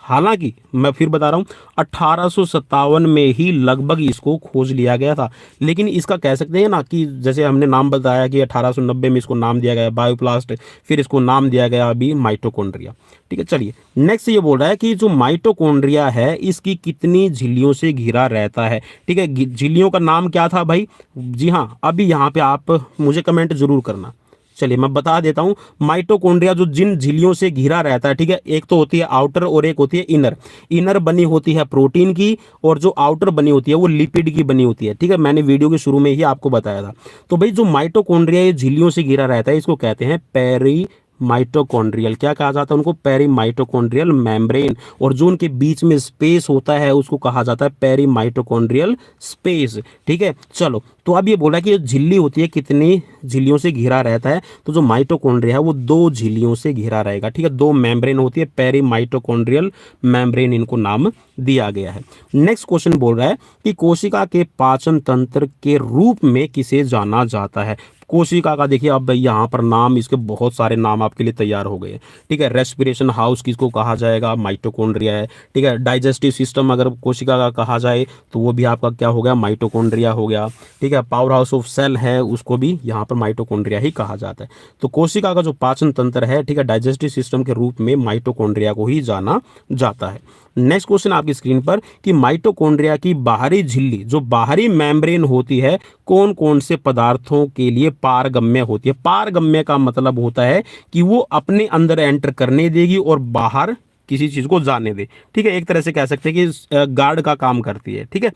हालांकि मैं फिर बता रहा हूँ 1857 में ही लगभग इसको खोज लिया गया था। लेकिन इसका कह सकते हैं ना कि जैसे हमने नाम बताया कि 1890 में इसको नाम दिया गया बायोप्लास्ट, फिर इसको नाम दिया गया अभी माइटोकॉन्ड्रिया। ठीक है, चलिए नेक्स्ट ये बोल रहा है कि जो माइटोकॉन्ड्रिया है इसकी कितनी झिल्लियों से घिरा रहता है। ठीक है, झिल्लियों का नाम क्या था भाई? जी हाँ, अभी यहाँ पे आप मुझे कमेंट जरूर करना। चलिए मैं बता देता हूं, माइटोकॉन्ड्रिया जो जिन झिल्लियों से घिरा रहता है, ठीक है, एक तो होती है आउटर और एक होती है इनर। इनर बनी होती है प्रोटीन की और जो आउटर बनी होती है वो लिपिड की बनी होती है। ठीक है, मैंने वीडियो के शुरू में ही आपको बताया था। तो भाई जो माइटोकॉन्ड्रिया ये झिल्लियों से घिरा रहता है इसको कहते हैं पेरी माइटोकॉन्ड्रियल। क्या कहा जाता है उनको? Peri mitochondrial membrane. और जो उनके बीच में स्पेस होता है उसको कहा जाता है पेरी माइटोकॉन्ड्रियल स्पेस। ठीक है, चलो तो अब ये बोला कि ये झिल्ली होती है कितनी झिल्लियों से घिरा रहता है, तो जो माइटोकॉन्ड्रिया है वो 2 झिल्लियों से घिरा रहेगा। ठीक है, 2 मेम्ब्रेन होती है, पेरी माइटोकॉन्ड्रियल मेम्ब्रेन इनको नाम दिया गया है। नेक्स्ट क्वेश्चन बोल रहा है कि कोशिका के पाचन तंत्र के रूप में किसे जाना जाता है। कोशिका का देखिए अब यहाँ पर नाम, इसके बहुत सारे नाम आपके लिए तैयार हो गए हैं। ठीक है, रेस्पिरेशन हाउस किसको कहा जाएगा? माइटोकॉन्ड्रिया है। ठीक है, डाइजेस्टिव सिस्टम अगर कोशिका का कहा जाए तो वो भी आपका क्या हो गया? माइटोकॉन्ड्रिया हो गया। ठीक है, पावर हाउस ऑफ सेल है उसको भी यहाँ पर माइटोकॉन्ड्रिया ही कहा जाता है। तो कोशिका का जो पाचन तंत्र है, ठीक है, डाइजेस्टिव सिस्टम के रूप में माइटोकॉन्ड्रिया को ही जाना जाता है। नेक्स्ट क्वेश्चन आपकी स्क्रीन पर कि माइटोकॉन्ड्रिया की बाहरी झिल्ली जो बाहरी मेम्ब्रेन होती है कौन कौन से पदार्थों के लिए पारगम्य होती है। पारगम्य का मतलब होता है कि वो अपने अंदर एंटर करने देगी और बाहर किसी चीज को जाने दे। ठीक है, एक तरह से कह सकते हैं कि गार्ड का काम करती है। ठीक है,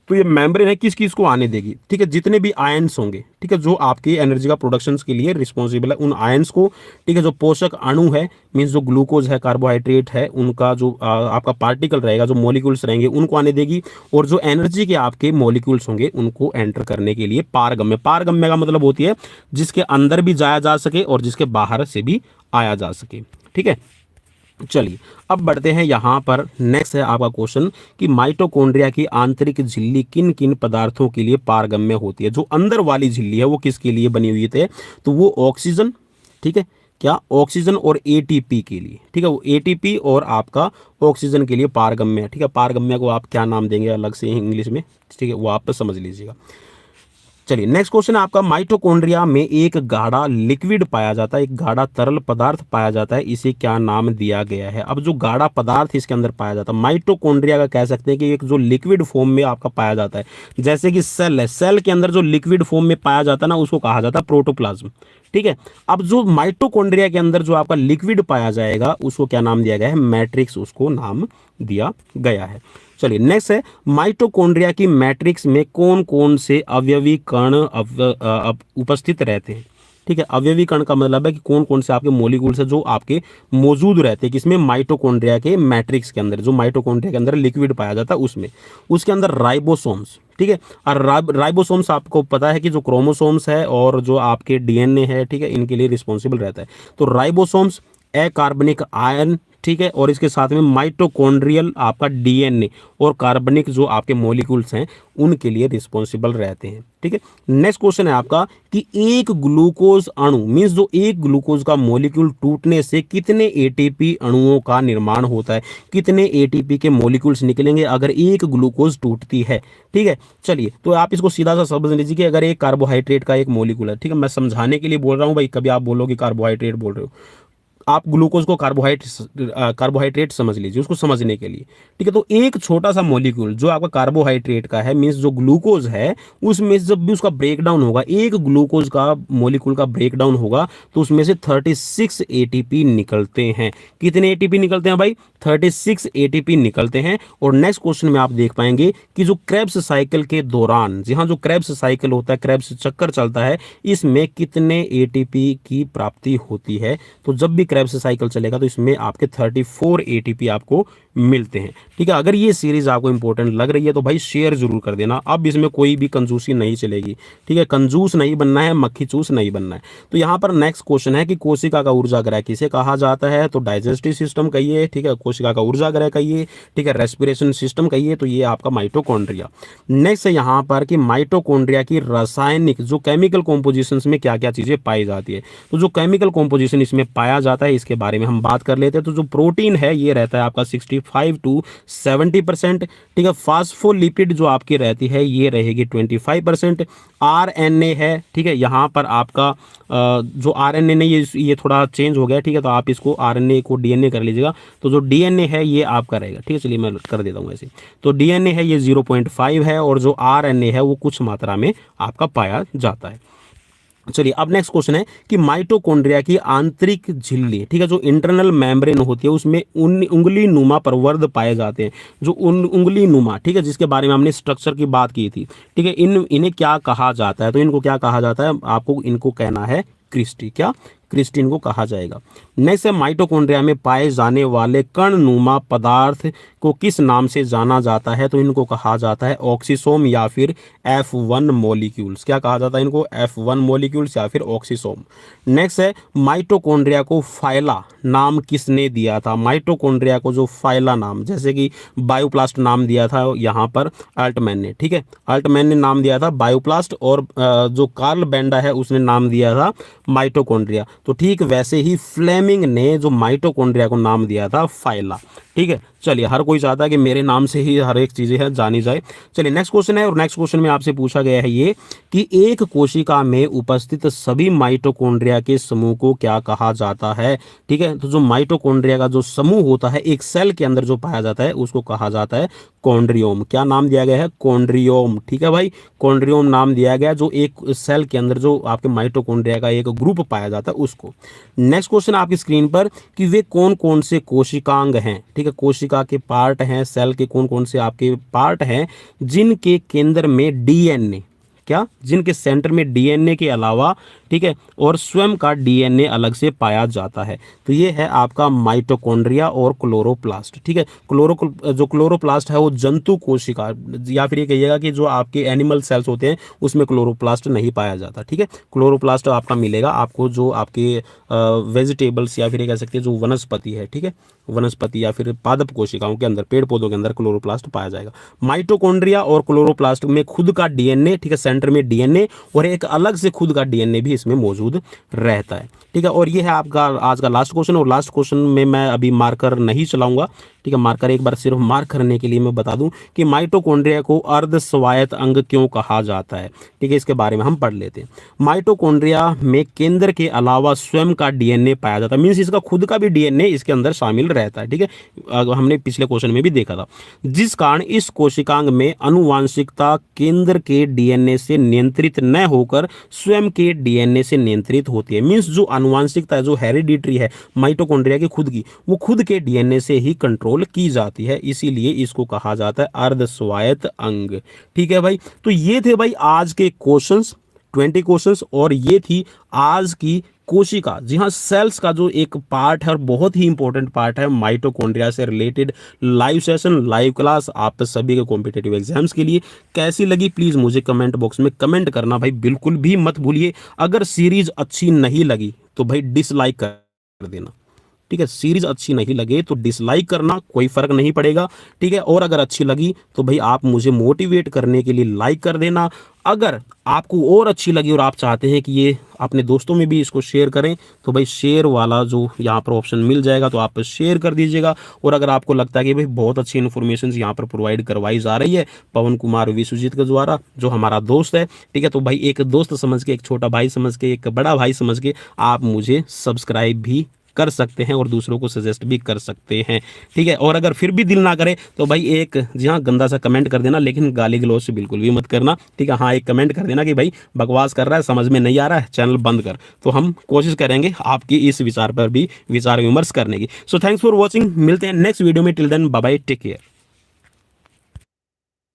तो ये मेम्ब्रेन है किस किस को आने देगी? ठीक है, जितने भी आयंस होंगे, ठीक है, जो आपकी एनर्जी का प्रोडक्शन के लिए रिस्पॉन्सिबल है उन आयंस को, ठीक है, जो पोषक अणु है मीन्स जो ग्लूकोज है, कार्बोहाइड्रेट है, उनका जो आपका पार्टिकल रहेगा, जो मॉलिक्यूल्स रहेंगे उनको आने देगी। और जो एनर्जी के आपके मॉलिक्यूल्स होंगे उनको एंटर करने के लिए पारगम्य। पारगम्य का मतलब होती है जिसके अंदर भी जाया जा सके और जिसके बाहर से भी आया जा सके। ठीक है, चलिए अब बढ़ते हैं यहाँ पर। नेक्स्ट है आपका क्वेश्चन कि माइटोकॉन्ड्रिया की आंतरिक झिल्ली किन किन पदार्थों के लिए पारगम्य होती है। जो अंदर वाली झिल्ली है वो किसके लिए बनी हुई है? तो वो ऑक्सीजन, ठीक है, क्या ऑक्सीजन और एटीपी के लिए। ठीक है, वो एटीपी और आपका ऑक्सीजन के लिए पारगम्य है। ठीक है, पारगम्य को आप क्या नाम देंगे अलग से इंग्लिश में, ठीक है, वो आप समझ लीजिएगा। चलिए नेक्स्ट क्वेश्चन है आपका, माइटोकॉन्ड्रिया में एक गाढ़ा लिक्विड पाया जाता है, एक गाढ़ा तरल पदार्थ पाया जाता है, इसे क्या नाम दिया गया है। अब जो गाढ़ा पदार्थ इसके अंदर पाया जाता है माइटोकॉन्ड्रिया का कह सकते हैं कि एक जो लिक्विड फॉर्म में आपका पाया जाता है, जैसे कि सेल है, सेल के अंदर जो लिक्विड फॉर्म में पाया जाता है ना उसको कहा जाता है प्रोटोप्लाज्म। ठीक है, अब जो माइटोकॉन्ड्रिया के अंदर जो आपका लिक्विड पाया जाएगा उसको क्या नाम दिया गया है? मैट्रिक्स उसको नाम दिया गया है। चलिए नेक्स्ट है, माइटोकॉन्ड्रिया की मैट्रिक्स में कौन कौन से अवयवी कण उपस्थित रहते हैं। ठीक है, अवयवी कण का मतलब है कि कौन कौन से आपके मॉलिक्यूल्स है जो आपके मौजूद रहते हैं किसमें? माइटोकॉन्ड्रिया के मैट्रिक्स के अंदर। जो माइटोकॉन्ड्रिया के अंदर लिक्विड पाया जाता है उसमें, उसके अंदर राइबोसोम्स। ठीक है, और राइबोसोम्स आपको पता है कि जो क्रोमोसोम्स है और जो आपके डीएनए है, ठीक है, इनके लिए रिस्पॉन्सिबल रहता है। तो राइबोसोम्स, अकार्बनिक आयन, ठीक है, और इसके साथ में माइटोकॉन्ड्रियल आपका डीएनए और कार्बनिक जो आपके मॉलिक्यूल्स हैं उनके लिए रिस्पॉन्सिबल रहते हैं। ठीक है, नेक्स्ट क्वेश्चन है आपका कि एक ग्लूकोज अणु मींस जो एक ग्लूकोज का मॉलिक्यूल टूटने से कितने एटीपी अणुओं का निर्माण होता है, कितने एटीपी के मॉलिक्यूल्स निकलेंगे अगर एक ग्लूकोज टूटती है। ठीक है, चलिए तो आप इसको सीधा सा समझ लीजिए कि अगर एक कार्बोहाइड्रेट का एक मॉलिक्यूल है, ठीक है, मैं समझाने के लिए बोल रहा हूँ भाई, कभी आप बोलोगे कार्बोहाइड्रेट बोल रहे हो, आप ग्लूकोज को कार्बोहाइड्रेट समझ लीजिए उसको समझने के लिए। ठीक है, तो एक छोटा सा मॉलिक्यूल जो आपका कार्बोहाइड्रेट का है मींस जो ग्लूकोज है उसमें जब भी उसका ब्रेकडाउन होगा, एक ग्लूकोज का मॉलिक्यूल का ब्रेकडाउन होगा तो उसमें से 36 एटीपी निकलते हैं। कितने एटीपी निकलते हैं भाई? 36 एटीपी निकलते हैं। और नेक्स्ट क्वेश्चन में आप देख पाएंगे कि जो क्रेब्स साइकिल के दौरान, जी हाँ, जो क्रेब्स साइकिल होता है, क्रेब्स चक्कर चलता है, इसमें कितने एटीपी की प्राप्ति होती है? तो जब भी क्रेब्स साइकिल चलेगा तो इसमें आपके 34 एटीपी आपको मिलते हैं। ठीक है, अगर ये सीरीज आपको इंपॉर्टेंट लग रही है तो भाई शेयर जरूर कर देना। अब इसमें कोई भी कंजूसी नहीं चलेगी। ठीक है, कंजूस नहीं बनना है, मक्खी चूस नहीं बनना है। तो यहाँ पर नेक्स्ट क्वेश्चन है कि कोशिका का ऊर्जागृह किसे कहा जाता है? तो डाइजेस्टिव सिस्टम कहिए, ठीक है, कोशिका का ऊर्जागृह कहिए, ठीक है, रेस्पिरेशन सिस्टम कहिए, तो ये आपका माइटोकॉन्ड्रिया। नेक्स्ट है यहाँ पर कि माइटोकॉन्ड्रिया की रासायनिक जो केमिकल कॉम्पोजिशन में क्या क्या चीजें पाई जाती है। तो जो केमिकल कॉम्पोजिशन इसमें पाया जाता है रहता है इसके बारे में हम बात कर लेते हैं। तो जो प्रोटीन है ये रहता है आपका 65 to 70%, ठीक है। फास्फोलिपिड जो आपकी रहती है ये रहेगी 25%। आरएनए है, ठीक है, यहाँ पर आपका जो आरएनए नहीं ये थोड़ा चेंज हो गया, ठीक है, तो आप इसको आरएनए को डीएनए कर लीजिएगा। तो जो डीएनए है ये आपका रहेगा, ठीक है, चलिए मैं कर देता हूँ ऐसे। तो डीएनए है ये 0.5 है और जो आरएनए है वो कुछ मात्रा में आपका पाया जाता है। चलिए अब नेक्स्ट क्वेश्चन है कि माइटोकॉन्ड्रिया की आंतरिक झिल्ली, ठीक है, जो इंटरनल मेम्ब्रेन होती है उसमें उंगली नुमा प्रवर्ध पाए जाते हैं। जो उंगली नुमा, ठीक है, जिसके बारे में हमने स्ट्रक्चर की बात की थी, ठीक है, इन्हें क्या कहा जाता है? तो इनको क्या कहा जाता है? आपको इनको कहना है क्रिस्टी। क्या? क्रिस्टीन को कहा जाएगा। नेक्स्ट है माइटोकॉन्ड्रिया में पाए जाने वाले कणनुमा पदार्थ को किस नाम से जाना जाता है? तो इनको कहा जाता है ऑक्सीसोम या फिर F1 मॉलिक्यूल्स। क्या कहा जाता है इनको? F1 मॉलिक्यूल्स या फिर ऑक्सीसोम। नेक्स्ट है माइटोकॉन्ड्रिया को फाइला नाम किसने दिया था? माइटोकॉन्ड्रिया को जो फाइला नाम, जैसे कि बायोप्लास्ट नाम दिया था यहाँ पर अल्टमैन ने, ठीक है, अल्टमैन ने नाम दिया था बायोप्लास्ट और जो कार्ल बेंडा है उसने नाम दिया था माइटोकॉन्ड्रिया। तो ठीक वैसे ही फ्लेमिंग ने जो माइटोकॉन्ड्रिया को नाम दिया था फाइला, ठीक है। चलिए हर कोई चाहता है कि मेरे नाम से ही हर एक चीज़ें है जानी जाए। चलिए नेक्स्ट क्वेश्चन है और नेक्स्ट क्वेश्चन में आपसे पूछा गया है ये कि एक कोशिका में उपस्थित सभी माइटोकॉन्ड्रिया के समूह को क्या कहा जाता है? ठीक है, तो जो माइटोकॉन्ड्रिया का जो समूह होता है एक सेल के अंदर जो पाया जाता है उसको कहा जाता है कॉन्ड्रियोम। क्या नाम दिया गया है? कॉन्ड्रियोम, ठीक है भाई, कॉन्ड्रियोम नाम दिया गया जो एक सेल के अंदर जो आपके माइटोकॉन्ड्रिया का एक ग्रुप पाया जाता है उसको। नेक्स्ट क्वेश्चन आपकी स्क्रीन पर कि वे कौन कौन से कोशिकांग हैं, ठीक है, कोशिका के पार्ट हैं, सेल के कौन कौन से आपके पार्ट हैं जिनके केंद्र में डीएनए, क्या, जिनके सेंटर में डीएनए के अलावा, ठीक है, और स्वयं का डीएनए अलग से पाया जाता है। तो ये है आपका माइटोकॉन्ड्रिया और क्लोरोप्लास्ट, ठीक है। जो क्लोरोप्लास्ट है वो जंतु कोशिका, या फिर ये कहिएगा कि जो आपके एनिमल सेल्स होते हैं उसमें क्लोरोप्लास्ट नहीं पाया जाता, ठीक है। क्लोरोप्लास्ट आपका मिलेगा आपको जो आपके वेजिटेबल्स या फिर ये कह सकते हैं जो वनस्पति है, ठीक है, वनस्पति या फिर पादप कोशिकाओं के अंदर, पेड़ पौधों के अंदर क्लोरोप्लास्ट पाया जाएगा। माइटोकॉन्ड्रिया और क्लोरोप्लास्ट में खुद का डीएनए, ठीक है, सेंटर में डीएनए और एक अलग से खुद का डीएनए भी इसमें मौजूद रहता है, ठीक है। और ये है आपका आज का लास्ट क्वेश्चन और लास्ट क्वेश्चन में मैं अभी मार्कर नहीं चलाऊंगा, ठीक है। मार्कर एक बार सिर्फ मार्क करने के लिए मैं बता दूं कि माइटोकॉन्ड्रिया को अर्ध स्वायत्त अंग क्यों कहा जाता है, ठीक है, इसके बारे में हम पढ़ लेते हैं। माइटोकॉन्ड्रिया में केंद्र के अलावा स्वयं का डीएनए पाया जाता है, मीन्स इसका खुद का भी डीएनए इसके अंदर शामिल रहता है, ठीक है, हमने पिछले क्वेश्चन में भी देखा था। जिस कारण इस कोशिकांग में आनुवांशिकता केंद्र के डीएनए से नियंत्रित न होकर स्वयं के डीएनए से नियंत्रित होती है। मीन्स जो आनुवांशिकता है, जो हेरिडिटरी है माइटोकॉन्ड्रिया की खुद की, वो खुद के डीएनए से ही कंट्रोल की जाती है, इसीलिए इसको कहा जाता है अर्ध स्वायत्त अंग, ठीक है भाई। तो ये थे भाई आज के क्वेश्चंस, 20 क्वेश्चंस, और ये थी आज की कोशिका, जी हाँ, सेल्स का जो एक पार्ट है और बहुत ही इंपॉर्टेंट पार्ट है माइटोकॉन्ड्रिया से related live session, live class आप सभी के कॉम्पिटिटिव एग्जाम्स के लिए। कैसी लगी प्लीज़ मुझे कमेंट बॉक्स में कमेंट करना भाई, बिल्कुल भी मत भूलिए। अगर सीरीज अच्छी नहीं लगी तो भाई डिसलाइक कर देना, ठीक है। सीरीज अच्छी नहीं लगे तो डिसलाइक करना, कोई फर्क नहीं पड़ेगा, ठीक है। और अगर अच्छी लगी तो भाई आप मुझे मोटिवेट करने के लिए लाइक कर देना। अगर आपको और अच्छी लगी और आप चाहते हैं कि ये अपने दोस्तों में भी इसको शेयर करें तो भाई शेयर वाला जो यहाँ पर ऑप्शन मिल जाएगा तो आप शेयर कर दीजिएगा। और अगर आपको लगता है कि भाई बहुत अच्छी इन्फॉर्मेशन यहाँ पर प्रोवाइड करवाई जा रही है पवन कुमार विश्वजीत के द्वारा, जो हमारा दोस्त है, ठीक है, तो भाई एक दोस्त समझ के, एक छोटा भाई समझ के, एक बड़ा भाई समझ के आप मुझे सब्सक्राइब भी कर सकते हैं और दूसरों को सजेस्ट भी कर सकते हैं, ठीक है। और अगर फिर भी दिल ना करे तो भाई एक, जी हाँ, गंदा सा कमेंट कर देना, लेकिन गाली गलौज से बिल्कुल भी मत करना, ठीक है। हाँ, एक कमेंट कर देना कि भाई बकवास कर रहा है, समझ में नहीं आ रहा है, चैनल बंद कर। तो हम कोशिश करेंगे आपकी इस विचार पर भी विचार विमर्श करने की। सो थैंक्स फॉर वॉचिंग, मिलते हैं नेक्स्ट वीडियो में। Till then bye bye, take care.